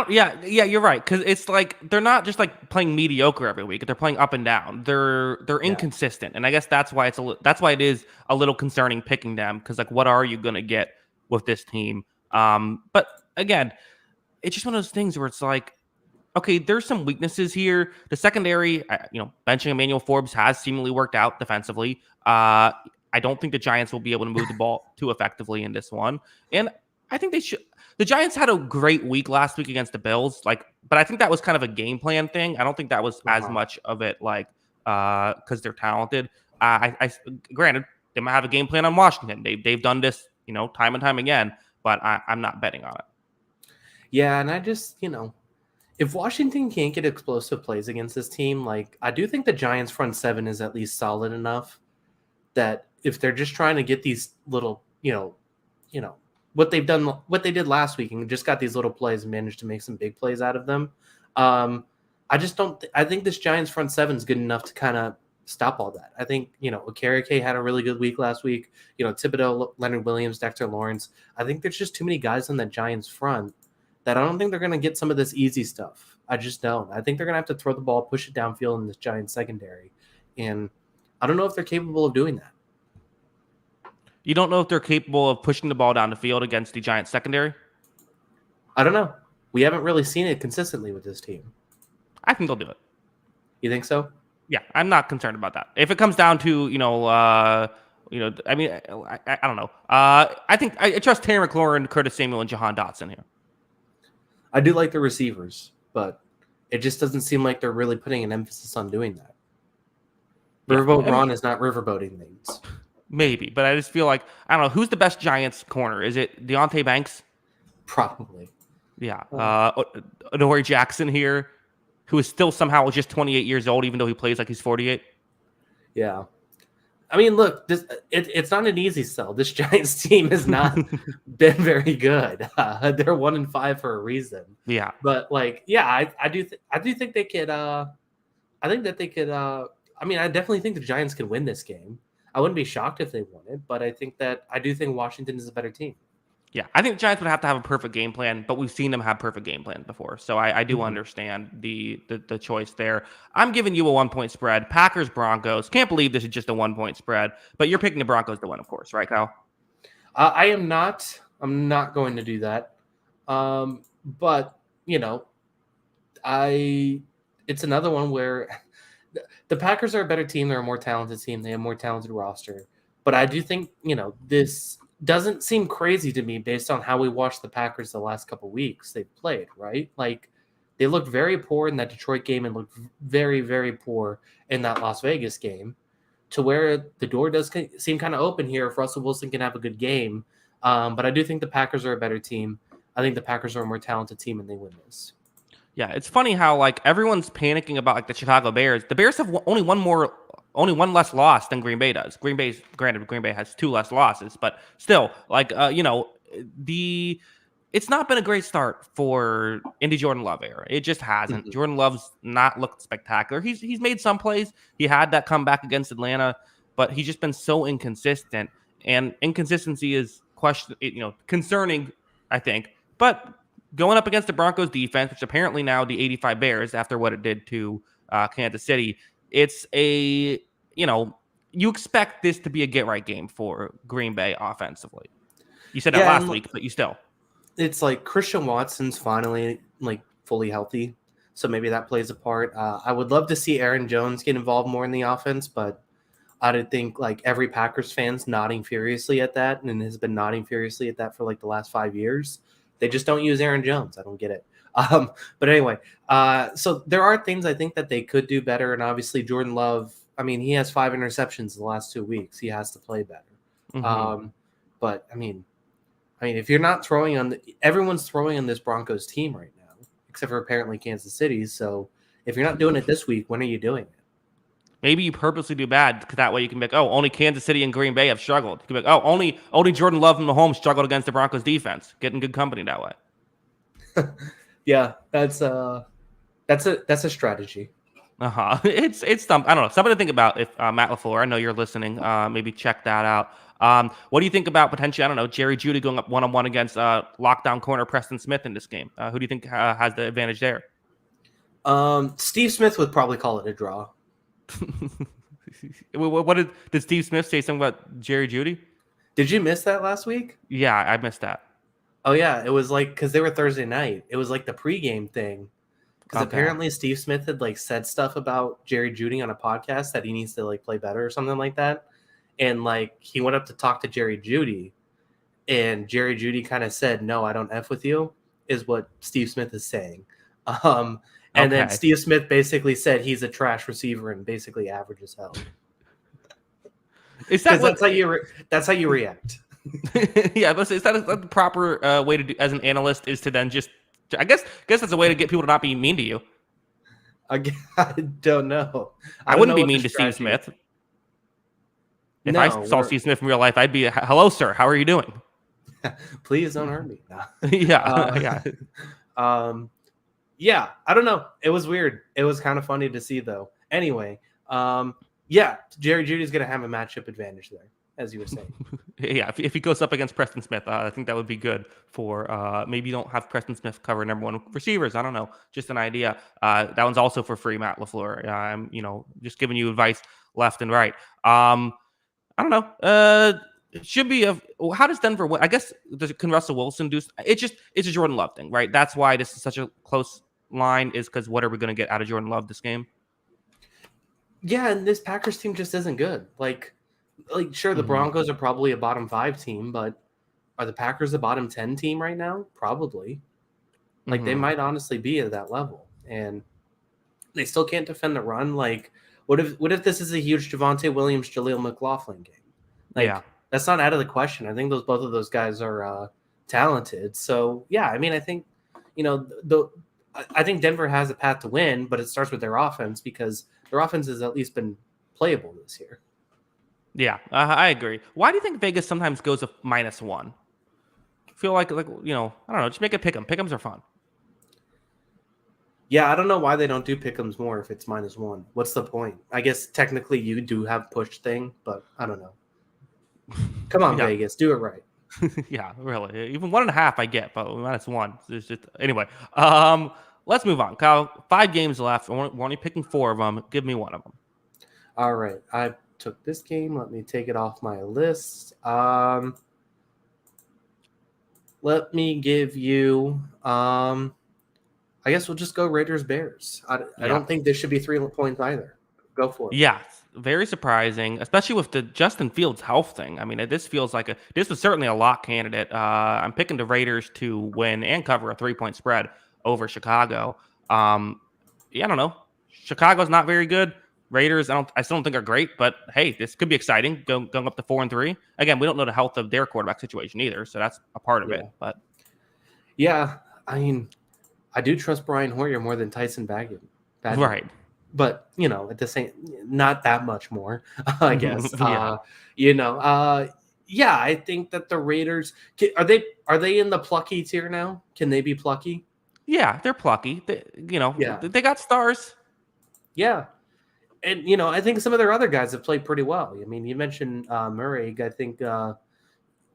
Yeah, you're right. Because it's like they're not just like playing mediocre every week; they're playing up and down. They're inconsistent, and I guess that's why that's why it is a little concerning picking them. Because like, what are you gonna get with this team? But again, it's just one of those things where it's like, okay, there's some weaknesses here. The secondary, benching Emmanuel Forbes has seemingly worked out defensively. I don't think the Giants will be able to move the ball too effectively in this one, and I think they should. The Giants had a great week last week against the Bills, but I think that was kind of a game plan thing. I don't think that was as much of it, because they're talented. Granted, they might have a game plan on Washington. They've done this, time and time again, but I'm not betting on it. Yeah, and I just, if Washington can't get explosive plays against this team, I do think the Giants' front seven is at least solid enough that if they're just trying to get these little, what they did last week and just got these little plays and managed to make some big plays out of them. I just don't. I think this Giants front seven is good enough to kind of stop all that. I think Okereke had a really good week last week. Thibodeau, Leonard Williams, Dexter Lawrence. I think there's just too many guys on that Giants front that I don't think they're going to get some of this easy stuff. I just don't. I think they're going to have to throw the ball, push it downfield in this Giants secondary, and I don't know if they're capable of doing that. You don't know if they're capable of pushing the ball down the field against the Giants secondary? I don't know. We haven't really seen it consistently with this team. I think they'll do it. You think so? Yeah, I'm not concerned about that. If it comes down to, I don't know. I think I trust Terry McLaurin, Curtis Samuel, and Jahan Dotson here. I do like the receivers, but it just doesn't seem like they're really putting an emphasis on doing that. Riverboat Ron is not riverboating things. Maybe, but I just feel like, I don't know, who's the best Giants corner? Is it Deontay Banks? Probably. Yeah. Adoree Jackson here, who is still somehow just 28 years old, even though he plays like he's 48. Yeah. I mean, look, it's not an easy sell. This Giants team has not been very good. They're 1-5 for a reason. Yeah. But I do think they could. I think that they could. I definitely think the Giants could win this game. I wouldn't be shocked if they won it, but I do think Washington is a better team. Yeah, I think the Giants would have to have a perfect game plan, but we've seen them have perfect game plans before. So I do understand the choice there. I'm giving you a 1-point spread. Packers, Broncos. Can't believe this is just a 1-point spread, but you're picking the Broncos to win, of course, right, Kyle? I am not. I'm not going to do that. But, it's another one where the Packers are a better team. They're a more talented team. They have a more talented roster. But I do think, this doesn't seem crazy to me based on how we watched the Packers the last couple of weeks they've played, right? They looked very poor in that Detroit game and looked very, very poor in that Las Vegas game, to where the door does seem kind of open here if Russell Wilson can have a good game. But I do think the Packers are a better team. I think the Packers are a more talented team and they win this. Yeah, it's funny how everyone's panicking about the Chicago Bears. The Bears have only one less loss than Green Bay does. Green Bay has 2 less losses, but still, it's not been a great start for Indy Jordan Love era. It just hasn't. Jordan Love's not looked spectacular. He's made some plays. He had that comeback against Atlanta, but he's just been so inconsistent, and inconsistency is concerning, I think. But going up against the Broncos defense, which apparently now the 85 Bears, after what it did to Kansas City, it's you expect this to be a get-right game for Green Bay offensively. You said that last week, but you still. It's like Christian Watson's finally fully healthy, so maybe that plays a part. I would love to see Aaron Jones get involved more in the offense, but I did think every Packers fan's nodding furiously at that and has been nodding furiously at that for the last 5 years. They just don't use Aaron Jones. I don't get it. But anyway, so there are things I think that they could do better, and obviously Jordan Love. I mean, he has 5 interceptions in the last 2 weeks. He has to play better. But I mean, if you're not throwing on everyone's throwing on this Broncos team right now, except for apparently Kansas City. So if you're not doing it this week, when are you doing it? Maybe you purposely do bad because that way you can be like, oh, only Kansas City and Green Bay have struggled. You can be like, oh, only Jordan Love and Mahomes struggled against the Broncos defense. Getting good company that way. Yeah, that's a strategy. It's I don't know. Something to think about. If Matt LaFleur, I know you're listening. Maybe check that out. What do you think about potentially? I don't know, Jerry Jeudy going up 1-on-1 against lockdown corner Preston Smith in this game. Who do you think has the advantage there? Steve Smith would probably call it a draw. What did Steve Smith say something about Jerry Jeudy? Did you miss that last week? Yeah, I missed that. Oh yeah, it was like because they were Thursday night. It was like the pregame thing. Because apparently Steve Smith had like said stuff about Jerry Jeudy on a podcast that he needs to like play better or something like that. And like he went up to talk to Jerry Jeudy, and Jerry Jeudy kind of said, "No, I don't F with you," is what Steve Smith is saying. And then Steve Smith basically said he's a trash receiver and basically average as hell. That's how you react. Yeah, but is that the proper way to do as an analyst is to then just I guess that's a way to get people to not be mean to you. I don't know. I wouldn't be mean to Steve Smith. If I saw Steve Smith in real life, I'd be, hello, sir. How are you doing? Please don't hurt me. Yeah. Yeah, I don't know. It was weird. It was kind of funny to see, though. Anyway, yeah, Jerry Jeudy's going to have a matchup advantage there, as you were saying. Yeah, if he goes up against Preston Smith, I think that would be good for maybe you don't have Preston Smith cover number 1 receivers. I don't know. Just an idea. That one's also for free, Matt LaFleur. I'm, just giving you advice left and right. I don't know. It should be how does Denver win? I guess can Russell Wilson do? It's a Jordan Love thing, right? That's why this is such a close line, is because what are we going to get out of Jordan Love this game? Yeah, and this Packers team just isn't good. Like sure, the Broncos are probably a bottom 5 team, but are the Packers a bottom 10 team right now? Probably. Like they might honestly be at that level, and they still can't defend the run. Like, what if this is a huge Javonte Williams, Jaleel McLaughlin game? Like, yeah. That's not out of the question. I think both of those guys are talented. So yeah, I mean, I think I think Denver has a path to win, but it starts with their offense because their offense has at least been playable this year. Yeah, I agree. Why do you think Vegas sometimes goes a -1? I feel like I don't know. Just make it pick'em. Pick'ems are fun. Yeah, I don't know why they don't do pick'ems more if it's -1. What's the point? I guess technically you do have push thing, but I don't know. Come on, yeah. Vegas, do it right. Yeah, really. Even 1.5 I get, but -1. It's just anyway. Let's move on. Kyle, 5 games left. We're only picking 4 of them. Give me one of them. All right. I took this game. Let me take it off my list. Let me give you I guess we'll just go Raiders Bears. I don't think this should be 3 points either. Go for it. Yeah. Very surprising, especially with the Justin Fields health thing. I mean, this feels like this was certainly a lock candidate. I'm picking the Raiders to win and cover a 3-point spread over Chicago. I don't know. Chicago's not very good. Raiders, I still don't think are great, but hey, this could be exciting. Going up to 4-3. Again, we don't know the health of their quarterback situation either, so that's a part of it. But yeah, I mean, I do trust Brian Hoyer more than Tyson Bagent. Right. But at the same, not that much more, I guess. Yeah. Yeah, I think that the Raiders are they in the plucky tier now? Can they be plucky? Yeah, they're plucky. They got stars. Yeah, and I think some of their other guys have played pretty well. I mean, you mentioned Murray. I think there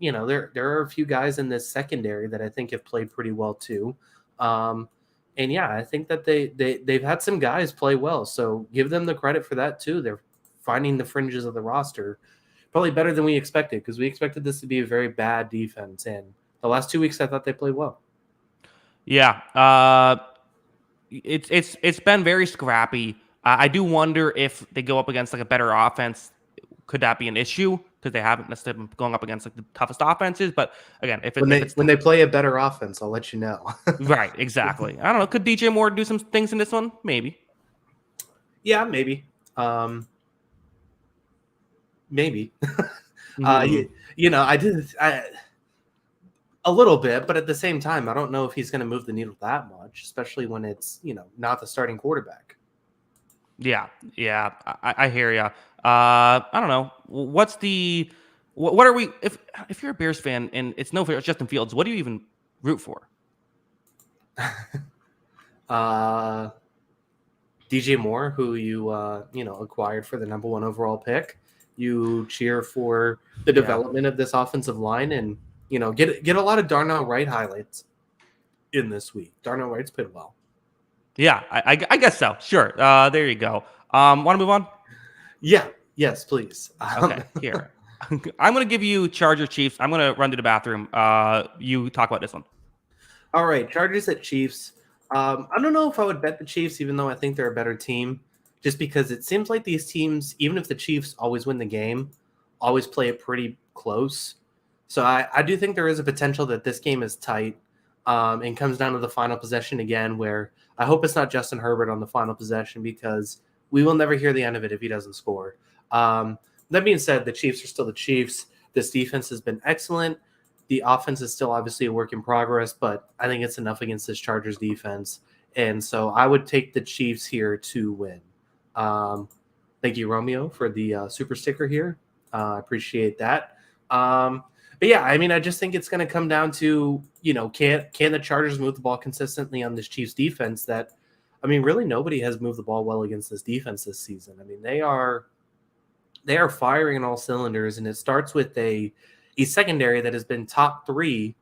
are a few guys in this secondary that I think have played pretty well too. And yeah, I think that they've had some guys play well, so give them the credit for that too. They're finding the fringes of the roster probably better than we expected, because we expected this to be a very bad defense, and the last 2 weeks I thought they played well. Yeah, it's been very scrappy. I do wonder if they go up against like a better offense, could that be an issue? Because they haven't necessarily been going up against like the toughest offenses. But again, if it's when they play a better offense, I'll let you know. right, exactly. I don't know. Could DJ Moore do some things in this one? Maybe. Yeah, maybe. Maybe. I a little bit, but at the same time, I don't know if he's going to move the needle that much, especially when it's not the starting quarterback. Yeah, I hear you. I don't know. What are we? If you're a Bears fan and it's Justin Fields, what do you even root for? DJ Moore, who you acquired for the number 1 overall pick. You cheer for the development of this offensive line, and get a lot of Darnell Wright highlights in this week. Darnell Wright's played well. Yeah, I guess so. Sure. There you go. Want to move on? Yeah. Yes, please. Okay. Here, I'm going to give you Chargers Chiefs. I'm going to run to the bathroom. You talk about this one. All right, Chargers at Chiefs. I don't know if I would bet the Chiefs, even though I think they're a better team, just because it seems like these teams, even if the Chiefs always win the game, always play it pretty close. So I do think there is a potential that this game is tight and comes down to the final possession again, where I hope it's not Justin Herbert on the final possession, because we will never hear the end of it if he doesn't score. That being said, the Chiefs are still the Chiefs. This defense has been excellent. The offense is still obviously a work in progress, but I think it's enough against this Chargers defense. And so I would take the Chiefs here to win. Thank you, Romeo, for the super sticker here. I appreciate that. But yeah, I mean, I just think it's going to come down to, can the Chargers move the ball consistently on this Chiefs defense that, I mean, really nobody has moved the ball well against this defense this season. I mean, they are firing on all cylinders, and it starts with a secondary that has been top 3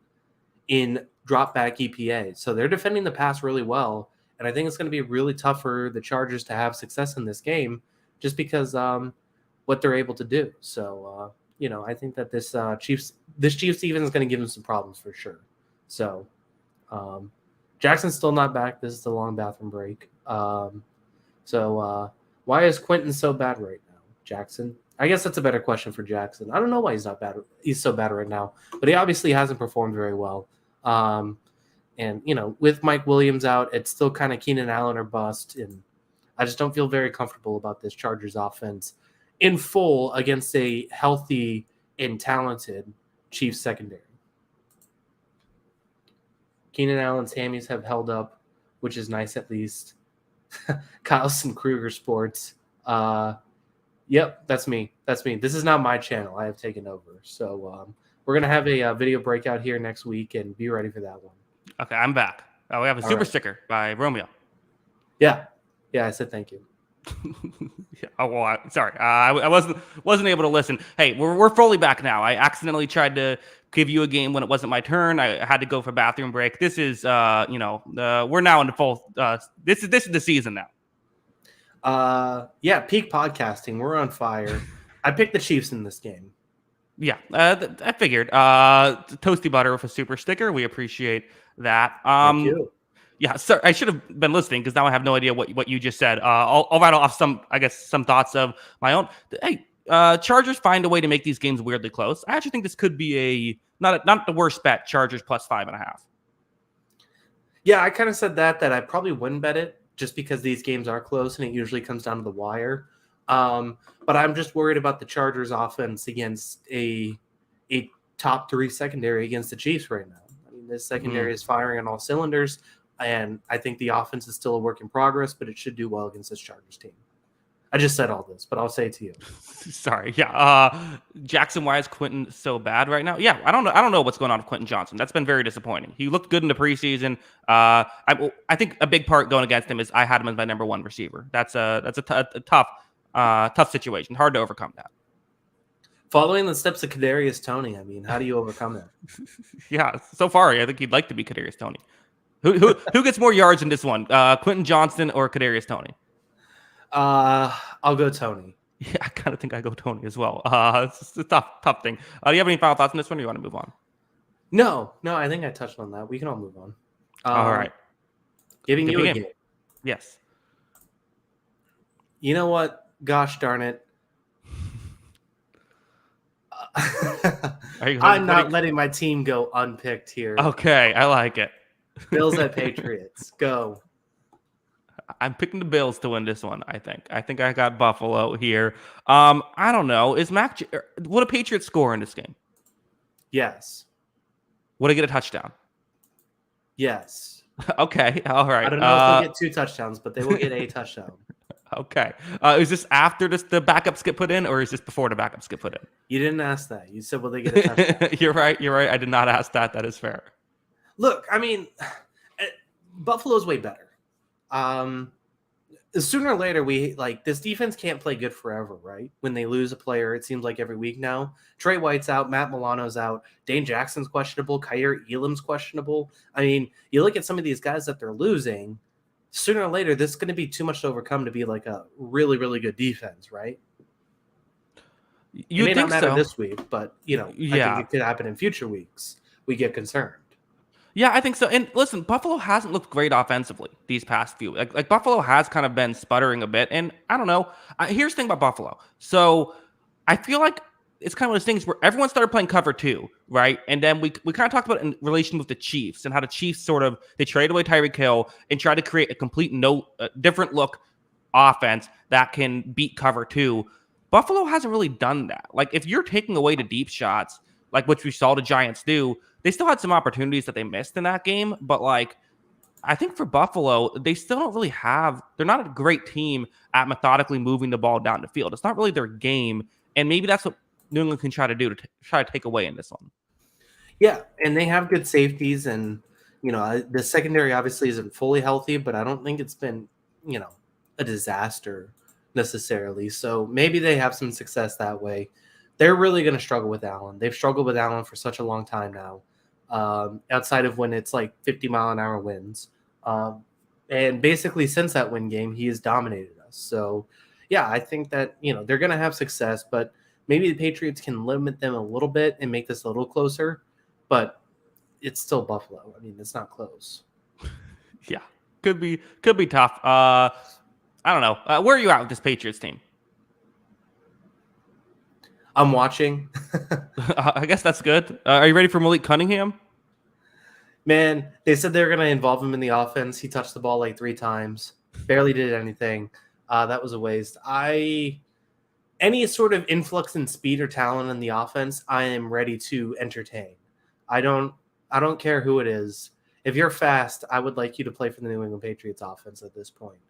in drop back EPA. So they're defending the pass really well. And I think it's going to be really tough for the Chargers to have success in this game just because what they're able to do. So, I think that this Chiefs defense is going to give them some problems for sure. So Jackson's still not back. This is the long bathroom break. So why is Quentin so bad right now, Jackson? I guess that's a better question for Jackson. I don't know why he's not bad. He's so bad right now, but he obviously hasn't performed very well. And with Mike Williams out, it's still kind of Keenan Allen or bust. And I just don't feel very comfortable about this Chargers offense in full against a healthy and talented Chiefs secondary. Keenan Allen's hammies have held up, which is nice at least. Kyleson Kruger Sports. Yep, that's me. This is not my channel. I have taken over. So we're going to have a video breakout here next week, and be ready for that one. Okay, I'm back. We have a super sticker by Romeo. Yeah, I said thank you. Oh, well, sorry. I wasn't able to listen. Hey, we're fully back now. I accidentally tried to give you a game when it wasn't my turn. I had to go for a bathroom break. This is, we're now in the full. This is the season now. Yeah, peak podcasting. We're on fire. I picked the Chiefs in this game. Yeah, I figured. Toasty Butter with a super sticker. We appreciate that. Thank you. Yeah, sir, I should have been listening because now I have no idea what you just said. I'll rattle off some thoughts of my own. Hey, Chargers find a way to make these games weirdly close. I actually think this could be not the worst bet. Chargers plus 5.5. Yeah, I kind of said that I probably wouldn't bet it just because these games are close and it usually comes down to the wire. But I'm just worried about the Chargers offense against a top 3 secondary against the Chiefs right now. I mean, this secondary is firing on all cylinders. And I think the offense is still a work in progress, but it should do well against this Chargers team. I just said all this, but I'll say it to you. Sorry. Yeah. Jackson, why is Quentin so bad right now? Yeah, I don't know what's going on with Quentin Johnson. That's been very disappointing. He looked good in the preseason. I think a big part going against him is I had him as my number 1 receiver. That's a tough situation. Hard to overcome that. Following the steps of Kadarius Toney, I mean, how do you overcome that? Yeah, so far, I think he'd like to be Kadarius Toney. Who gets more yards in this one? Quentin Johnson or Kadarius Toney? I'll go Toney. Yeah, I kind of think I go Toney as well. It's a tough thing. Do you have any final thoughts on this one, or you want to move on? No, I think I touched on that. We can all move on. All right. Giving you a game. Yes. You know what? Gosh darn it. I'm not letting my team go unpicked here. Okay, I like it. Bills at Patriots. Go. I'm picking the Bills to win this one. I think I got Buffalo here. I don't know. Would a Patriots score in this game? Yes. Would I get a touchdown? Yes. Okay. All right. I don't know if they'll get 2 touchdowns, but they will get a touchdown. Okay. Is this after the backups get put in, or is this before the backups get put in? You didn't ask that. You said, will they get a touchdown? You're right. I did not ask that. That is fair. Look, I mean, Buffalo's way better. Sooner or later, this defense can't play good forever, right? When they lose a player, it seems like every week now. Trey White's out, Matt Milano's out, Dane Jackson's questionable, Kyer Elam's questionable. I mean, you look at some of these guys that they're losing. Sooner or later, this is going to be too much to overcome to be like a really, really good defense, right? You may think not matter so this week, but I think it could happen in future weeks. We get concerned. Yeah, I think so. And listen, Buffalo hasn't looked great offensively these past few. Like Buffalo has kind of been sputtering a bit. And I don't know. Here's the thing about Buffalo. So I feel like it's kind of one of those things where everyone started playing cover 2, right? And then we kind of talked about it in relation with the Chiefs and how the Chiefs they traded away Tyreek Hill and tried to create a complete different look offense that can beat cover 2. Buffalo hasn't really done that. Like if you're taking away the deep shots, like which we saw the Giants do, they still had some opportunities that they missed in that game. But like, I think for Buffalo, they still don't really they're not a great team at methodically moving the ball down the field. It's not really their game. And maybe that's what New England can try to do to try to take away in this one. Yeah. And they have good safeties. And, the secondary obviously isn't fully healthy, but I don't think it's been, a disaster necessarily. So maybe they have some success that way. They're really going to struggle with Allen. They've struggled with Allen for such a long time now, outside of when it's like 50-mile-an-hour winds. And basically since that win game, he has dominated us. So, yeah, I think that, they're going to have success, but maybe the Patriots can limit them a little bit and make this a little closer. But it's still Buffalo. I mean, it's not close. Yeah, could be tough. I don't know. Where are you at with this Patriots team? I'm watching. I guess that's good. Are you ready for Malik Cunningham? Man, they said they were going to involve him in the offense. He touched the ball like 3 times. Barely did anything. That was a waste. Any sort of influx in speed or talent in the offense, I am ready to entertain. I don't care who it is. If you're fast, I would like you to play for the New England Patriots offense at this point,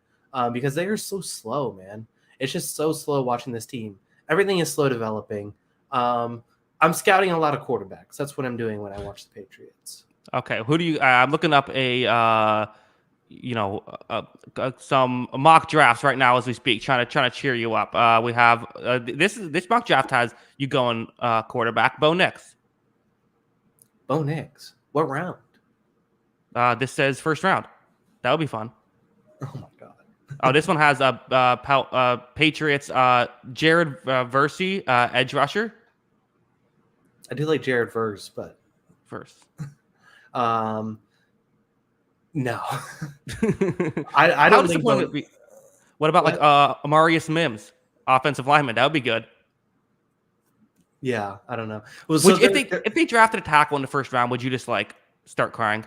because they are so slow, man. It's just so slow watching this team. Everything is slow developing. I'm scouting a lot of quarterbacks. That's what I'm doing when I watch the Patriots. Okay, who do you? I'm looking up some mock drafts right now as we speak, trying to cheer you up. We have this mock draft has you going quarterback Bo Nix. Bo Nix, what round? This says first round. That would be fun. Oh my god. Oh, this one has Patriots Jared Versey, edge rusher. I do like Jared Verse, but first. No. I don't think what about like Amarius Mims, offensive lineman? That would be good. Yeah, I don't know. Well, if they drafted a tackle in the first round, would you just like start crying?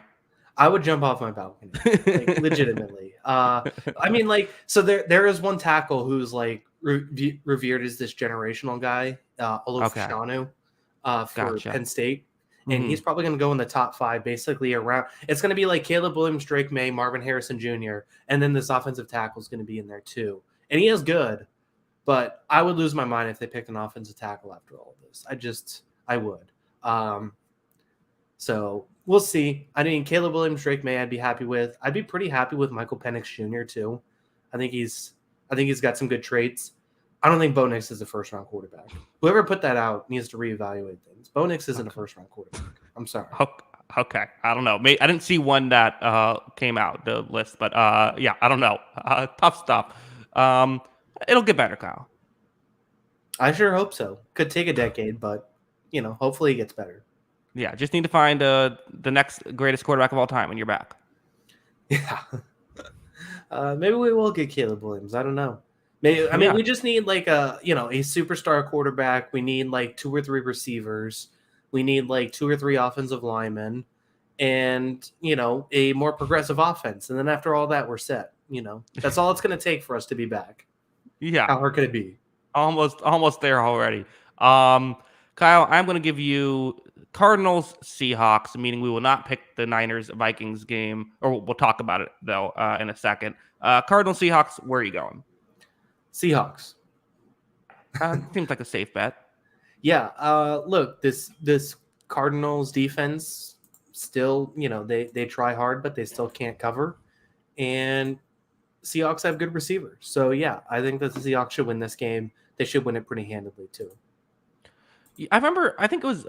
I would jump off my balcony, like, legitimately. I mean, like, so there is one tackle who's like revered as this generational guy, Olufashanu, for Penn State. And he's probably going to go in the top 5, basically around. It's going to be like Caleb Williams, Drake May, Marvin Harrison Jr., and then this offensive tackle is going to be in there too. And he is good, but I would lose my mind if they picked an offensive tackle after all of this. I would. So we'll see. I mean, Caleb Williams, Drake May, I'd be happy with. I'd be pretty happy with Michael Penix Jr. too. I think he's got some good traits. I don't think Bo Nix is a first-round quarterback. Whoever put that out needs to reevaluate things. Bo Nix isn't a first-round quarterback. I'm sorry. Okay. I don't know. I didn't see one that came out, the list. But, yeah, I don't know. Tough stuff. It'll get better, Kyle. I sure hope so. Could take a decade, but, hopefully it gets better. Yeah, just need to find the next greatest quarterback of all time when you're back. Yeah. Maybe we will get Caleb Williams. I don't know. Maybe, I mean, Yeah. we just need like a superstar quarterback. We need like 2 or 3 receivers. We need like 2 or 3 offensive linemen, and a more progressive offense. And then after all that, we're set. That's all it's going to take for us to be back. Yeah. How hard could it be? Almost there already. Um, Kyle, I'm going to give you Cardinals Seahawks, meaning we will not pick the Niners Vikings game, or we'll talk about it though in a second. Cardinals Seahawks, where are you going? Seahawks. Seems like a safe bet. Yeah. Look, this Cardinals defense still, they try hard, but they still can't cover. And Seahawks have good receivers. So yeah, I think that the Seahawks should win this game. They should win it pretty handedly too. I remember, I think it was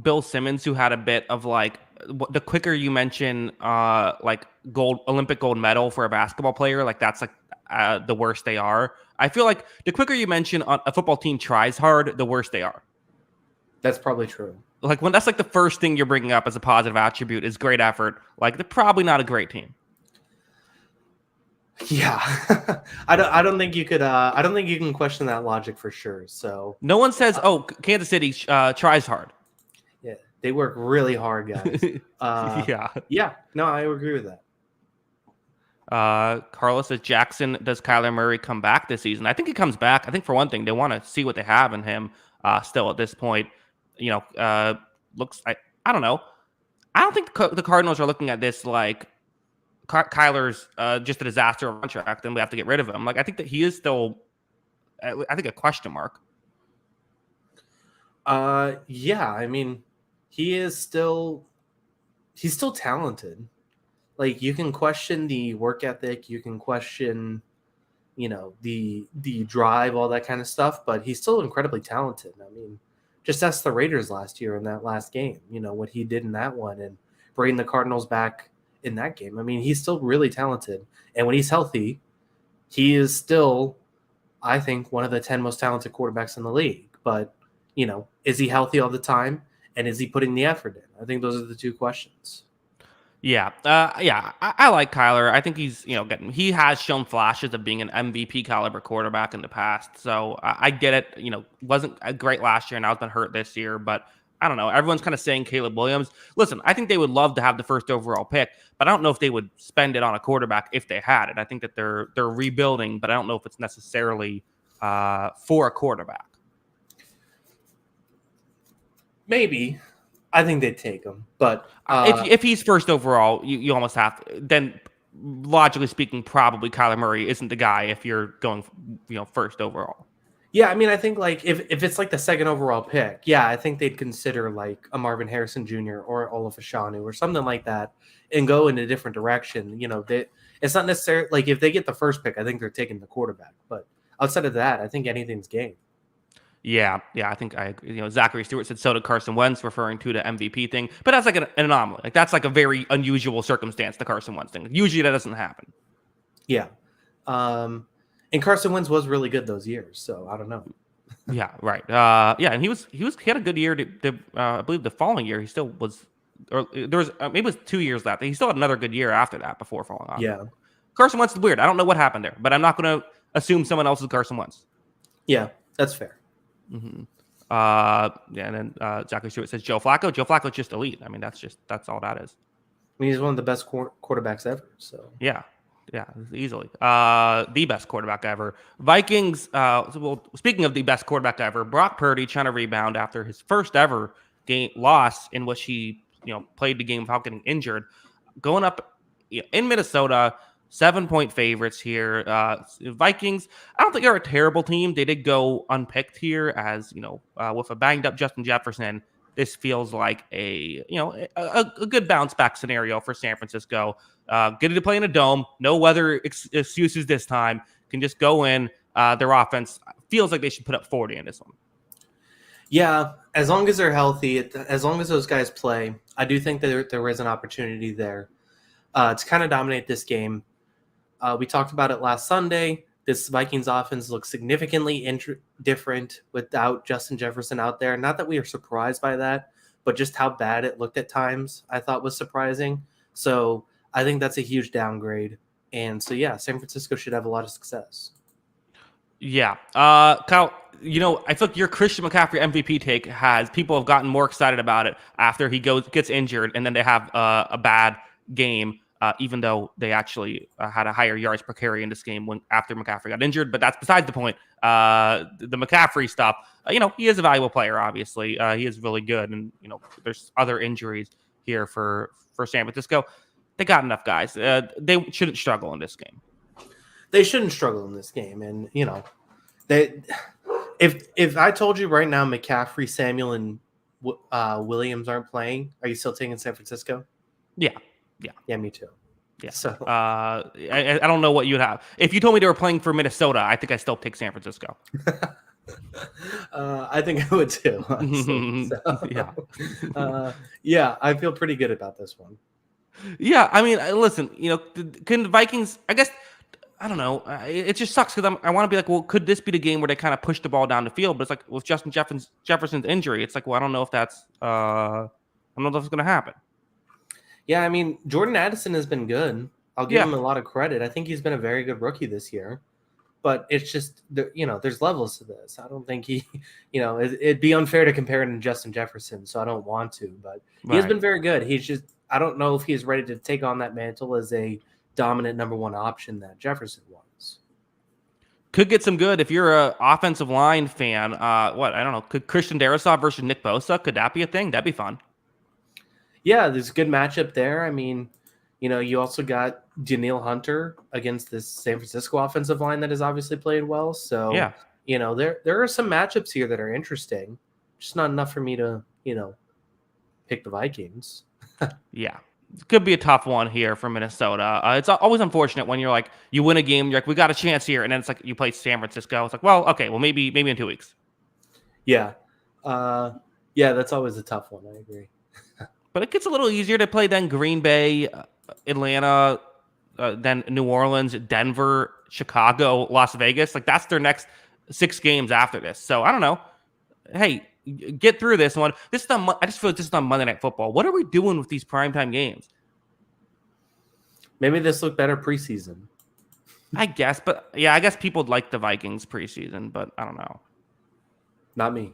Bill Simmons who had a bit of like the quicker you mention like Olympic gold medal for a basketball player, like that's like the worse they are. I feel like the quicker you mention a football team tries hard, the worse they are. That's probably true. Like when that's like the first thing you're bringing up as a positive attribute is great effort. Like they're probably not a great team. Yeah. I don't think you could I don't think you can question that logic for sure. So No one says, "Oh, Kansas City tries hard." yeah, they work really hard, guys. Yeah. Yeah, no, I agree with that. Carlos says Jackson, does Kyler Murray come back this season? I think he comes back. I think for one thing, they want to see what they have in him still at this point. Looks I don't know. I don't think the Cardinals are looking at this like Kyler's just a disaster of contract and we have to get rid of him. Like I think that he is still I think a question mark. Yeah, I mean, he's still talented. Like you can question the work ethic, you can question, the drive, all that kind of stuff, but he's still incredibly talented. I mean, just ask the Raiders last year in that last game, what he did in that one and bringing the Cardinals back in that game. I mean, he's still really talented. And when he's healthy, he is still, I think, one of the 10 most talented quarterbacks in the league. But, is he healthy all the time? And is he putting the effort in? I think those are the two questions. Yeah. I like Kyler. I think he's, he has shown flashes of being an MVP caliber quarterback in the past. So I get it. Wasn't great last year and now has been hurt this year. But I don't know. Everyone's kind of saying Caleb Williams. Listen, I think they would love to have the first overall pick, but I don't know if they would spend it on a quarterback if they had it. I think that they're rebuilding, but I don't know if it's necessarily for a quarterback. Maybe. I think they'd take him, but if he's first overall, you almost have to. Then, logically speaking, probably Kyler Murray isn't the guy if you're going, first overall. Yeah, I mean, I think like if it's like the second overall pick, yeah, I think they'd consider like a Marvin Harrison Jr. or Olaf Ashanu or something like that, and go in a different direction. It's not necessarily like if they get the first pick, I think they're taking the quarterback, but outside of that, I think anything's game. Yeah, I think Zachary Stewart said so did Carson Wentz, referring to the MVP thing, but that's like an anomaly. Like that's like a very unusual circumstance, the Carson Wentz thing. Usually that doesn't happen. Yeah, and Carson Wentz was really good those years, so I don't know. Yeah, right. And he had a good year. I believe the following year he still was, or there was maybe it was 2 years left. He still had another good year after that before falling off. Yeah, Carson Wentz is weird. I don't know what happened there, but I'm not going to assume someone else is Carson Wentz. Yeah, that's fair. Mm-hmm. And then Zachary Stewart says Joe Flacco. Joe Flacco's just elite. I mean, that's all that is. I mean, he's one of the best quarterbacks ever. So yeah, easily the best quarterback ever. Vikings. Speaking of the best quarterback ever, Brock Purdy trying to rebound after his first ever game loss in which he played the game without getting injured, going up in Minnesota. 7-point favorites here. Vikings, I don't think they're a terrible team. They did go unpicked here as, with a banged up Justin Jefferson, this feels like a good bounce back scenario for San Francisco. Getting to play in a dome, no weather excuses this time, can just go in. Their offense feels like they should put up 40 in this one. Yeah, as long as they're healthy, as long as those guys play, I do think that there is an opportunity there to kind of dominate this game. We talked about it last Sunday. This Vikings offense looks significantly different without Justin Jefferson out there. Not that we are surprised by that, but just how bad it looked at times I thought was surprising. So I think that's a huge downgrade. And so, yeah, San Francisco should have a lot of success. Yeah. Kyle, I feel like your Christian McCaffrey MVP take has people have gotten more excited about it after he gets injured, and then they have a bad game, even though they actually had a higher yards per carry in this game after McCaffrey got injured. But that's besides the point. The McCaffrey stuff, he is a valuable player. Obviously, he is really good, and there's other injuries here for San Francisco. They got enough guys. They shouldn't struggle in this game. They shouldn't struggle in this game, and they. If I told you right now McCaffrey, Samuel, and Williams aren't playing, are you still taking San Francisco? Yeah, me too. Yeah. So I don't know what you'd have. If you told me they were playing for Minnesota, I think I still take San Francisco. I think I would too. Honestly. Yeah, I feel pretty good about this one. Yeah, I mean, listen, can the Vikings? I guess I don't know. It just sucks because I want to be like, well, could this be the game where they kind of push the ball down the field? But it's like with Justin Jefferson's injury, it's like, well, I don't know if that's I don't know if it's going to happen. Yeah, I mean, Jordan Addison has been good. I'll give him a lot of credit. I think he's been a very good rookie this year. But it's just, there's levels to this. I don't think it'd be unfair to compare him to Justin Jefferson, so I don't want to. But he has been very good. He's just, I don't know if he's ready to take on that mantle as a dominant number one option that Jefferson was. Could get some good if you're an offensive line fan. I don't know. Could Christian Darrisaw versus Nick Bosa? Could that be a thing? That'd be fun. Yeah, there's a good matchup there. I mean, you also got Danielle Hunter against this San Francisco offensive line that has obviously played well. So, yeah, there are some matchups here that are interesting. Just not enough for me to, pick the Vikings. Yeah. It could be a tough one here for Minnesota. It's always unfortunate when you're like, you win a game, you're like, we got a chance here. And then it's like, you play San Francisco. It's like, well, okay, well, maybe in 2 weeks. Yeah. That's always a tough one. I agree. But it gets a little easier to play than Green Bay, Atlanta, then New Orleans, Denver, Chicago, Las Vegas. Like that's their next 6 games after this. So I don't know. Hey, get through this one. I just feel like this is on Monday Night Football. What are we doing with these primetime games? Maybe this looked better preseason. I guess, but yeah, I guess people like the Vikings preseason, but I don't know. Not me.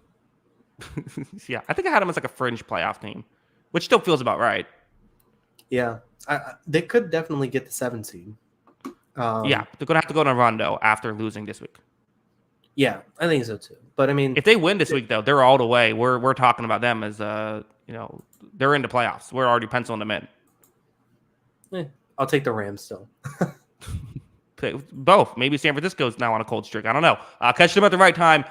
Yeah, I think I had them as like a fringe playoff team, which still feels about right. Yeah, they could definitely get the 7 seed. Yeah, they're going to have to go on a run, though, after losing this week. Yeah, I think so, too. But, I mean... If they win this week, though, they're all the way. We're talking about them as, they're in the playoffs. We're already penciling them in. I'll take the Rams still. Both. Maybe San Francisco's now on a cold streak. I don't know. Catch them at the right time.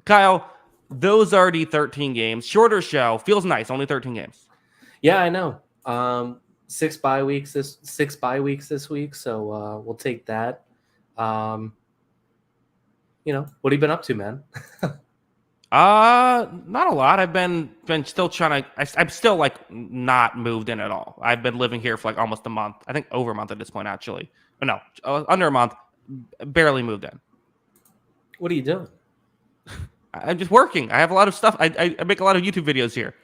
Kyle, those are the 13 games. Shorter show. Feels nice. Only 13 games. Yeah, I know. 6 bye weeks this week, so we'll take that. What have you been up to, man? Not a lot. I've been still trying to. I'm still like not moved in at all. I've been living here for like almost a month. I think over a month at this point, actually. But no, under a month. Barely moved in. What are you doing? I'm just working. I have a lot of stuff. I make a lot of YouTube videos here.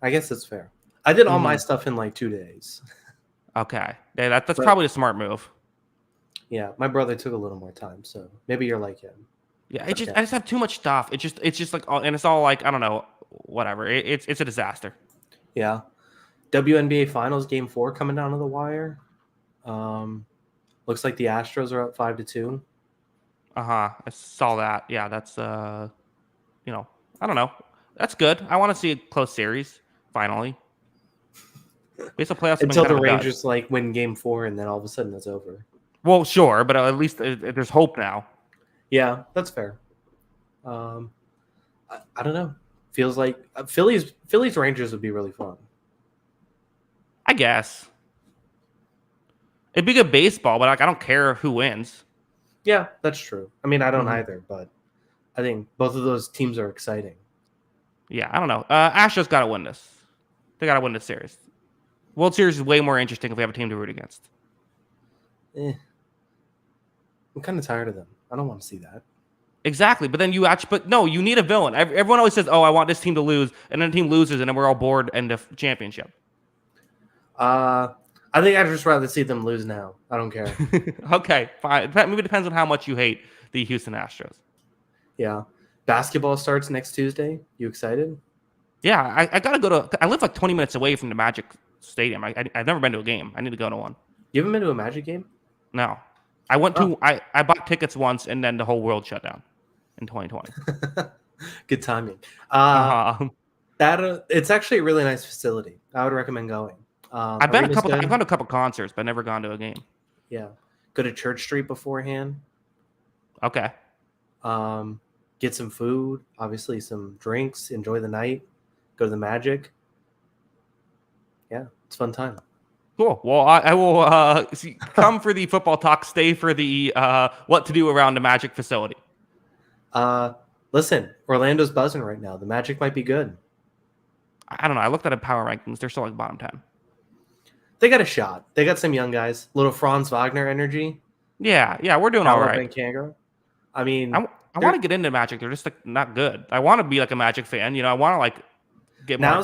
I guess that's fair. I did all my stuff in like 2 days. Okay. Yeah, that's probably a smart move. Yeah, my brother took a little more time, so maybe you're like him. Yeah, I just have too much stuff. It's just like, and it's all like, I don't know, whatever. It's a disaster. Yeah. WNBA Finals Game 4 coming down to the wire. Looks like the Astros are up 5-2. I saw that. Yeah, that's I don't know. That's good. I want to see a close series finally. Basically, playoffs until the Rangers win Game 4, and then all of a sudden it's over. Well, sure, but at least there's hope now. Yeah, that's fair. I don't know. Feels like Phillies Rangers would be really fun. I guess it'd be good baseball, but I don't care who wins. Yeah, that's true. I mean, I don't either, but I think both of those teams are exciting. Yeah, I don't know. Astros got to win this. They got to win this series. World Series is way more interesting if we have a team to root against. I'm kind of tired of them. I don't want to see that. Exactly, but then you need a villain. Everyone always says, "Oh, I want this team to lose," and then the team loses, and then we're all bored. End of championship. I I think I'd just rather see them lose now. I don't care. Okay, fine. Maybe it depends on how much you hate the Houston Astros. Yeah. Basketball starts next Tuesday. You excited? Yeah, I gotta go to. I live like 20 minutes away from the Magic Stadium. I've never been to a game. I need to go to one. You haven't been to a Magic game? No, I went to. I bought tickets once, and then the whole world shut down in 2020. Good timing. Uh-huh. It's actually a really nice facility. I would recommend going. I've been I've gone to a couple concerts, but never gone to a game. Yeah, go to Church Street beforehand. Okay. Get some food, obviously some drinks. Enjoy the night. Go to the Magic. Yeah, it's a fun time. Cool. Well, I will come for the football talk. Stay for the what to do around the Magic facility. Listen, Orlando's buzzing right now. The Magic might be good. I don't know. I looked at a power rankings. They're still like bottom 10. They got a shot. They got some young guys. Little Franz Wagner energy. Yeah, we're doing all right. I mean, I want to get into Magic. They're just like not good. I want to be like a Magic fan. I want to like get more.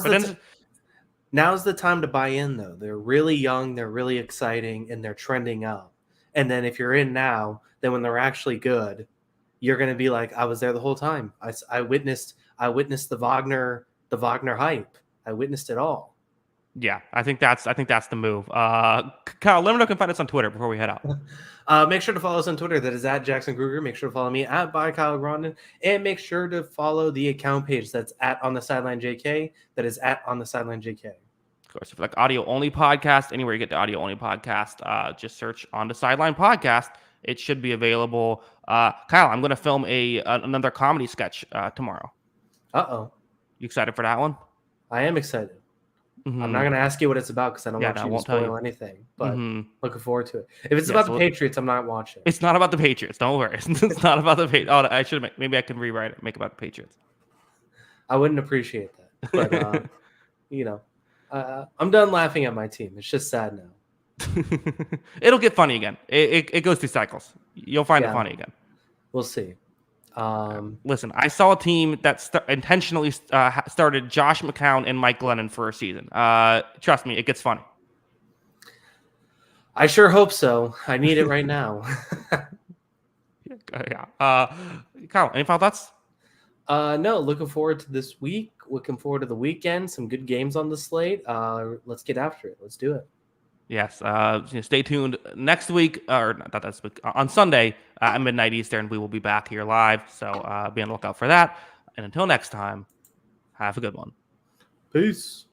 Now's the time to buy in, though. They're really young, they're really exciting, and they're trending up. And then if you're in now, then when they're actually good, you're going to be like, I was there the whole time. I witnessed the Wagner hype. I witnessed it all. Yeah, I think that's the move. Kyle, let me know if you can find us on Twitter before we head out. Make sure to follow us on Twitter. That is at Jackson Kruger. Make sure to follow me at by Kyle Grondin, and make sure to follow the account page that's at On the Sideline JK. That is at On the Sideline JK. Of course, if you like audio only podcast, anywhere you get the audio only podcast, just search On the Sideline Podcast. It should be available. Kyle, I'm going to film another comedy sketch tomorrow. You excited for that one? I am excited. Mm-hmm. I'm not going to ask you what it's about because I don't want you to spoil anything, but looking forward to it. If it's about the Patriots, I'm not watching. It's not about the Patriots. Don't worry. It's not about the Patriots. Oh, I should maybe I can rewrite it, make it about the Patriots. I wouldn't appreciate that. But, I'm done laughing at my team. It's just sad now. It'll get funny again. It goes through cycles. You'll find it funny again. We'll see. Listen, I saw a team that intentionally started Josh McCown and Mike Glennon for a season. Trust me, it gets funny. I sure hope so. I need it right now. Yeah. Kyle, any final thoughts? No, looking forward to this week. Looking forward to the weekend. Some good games on the slate. Let's get after it. Let's do it. Yes. Stay tuned next week, or not this week, on Sunday at midnight Eastern. We will be back here live. So be on the lookout for that. And until next time, have a good one. Peace.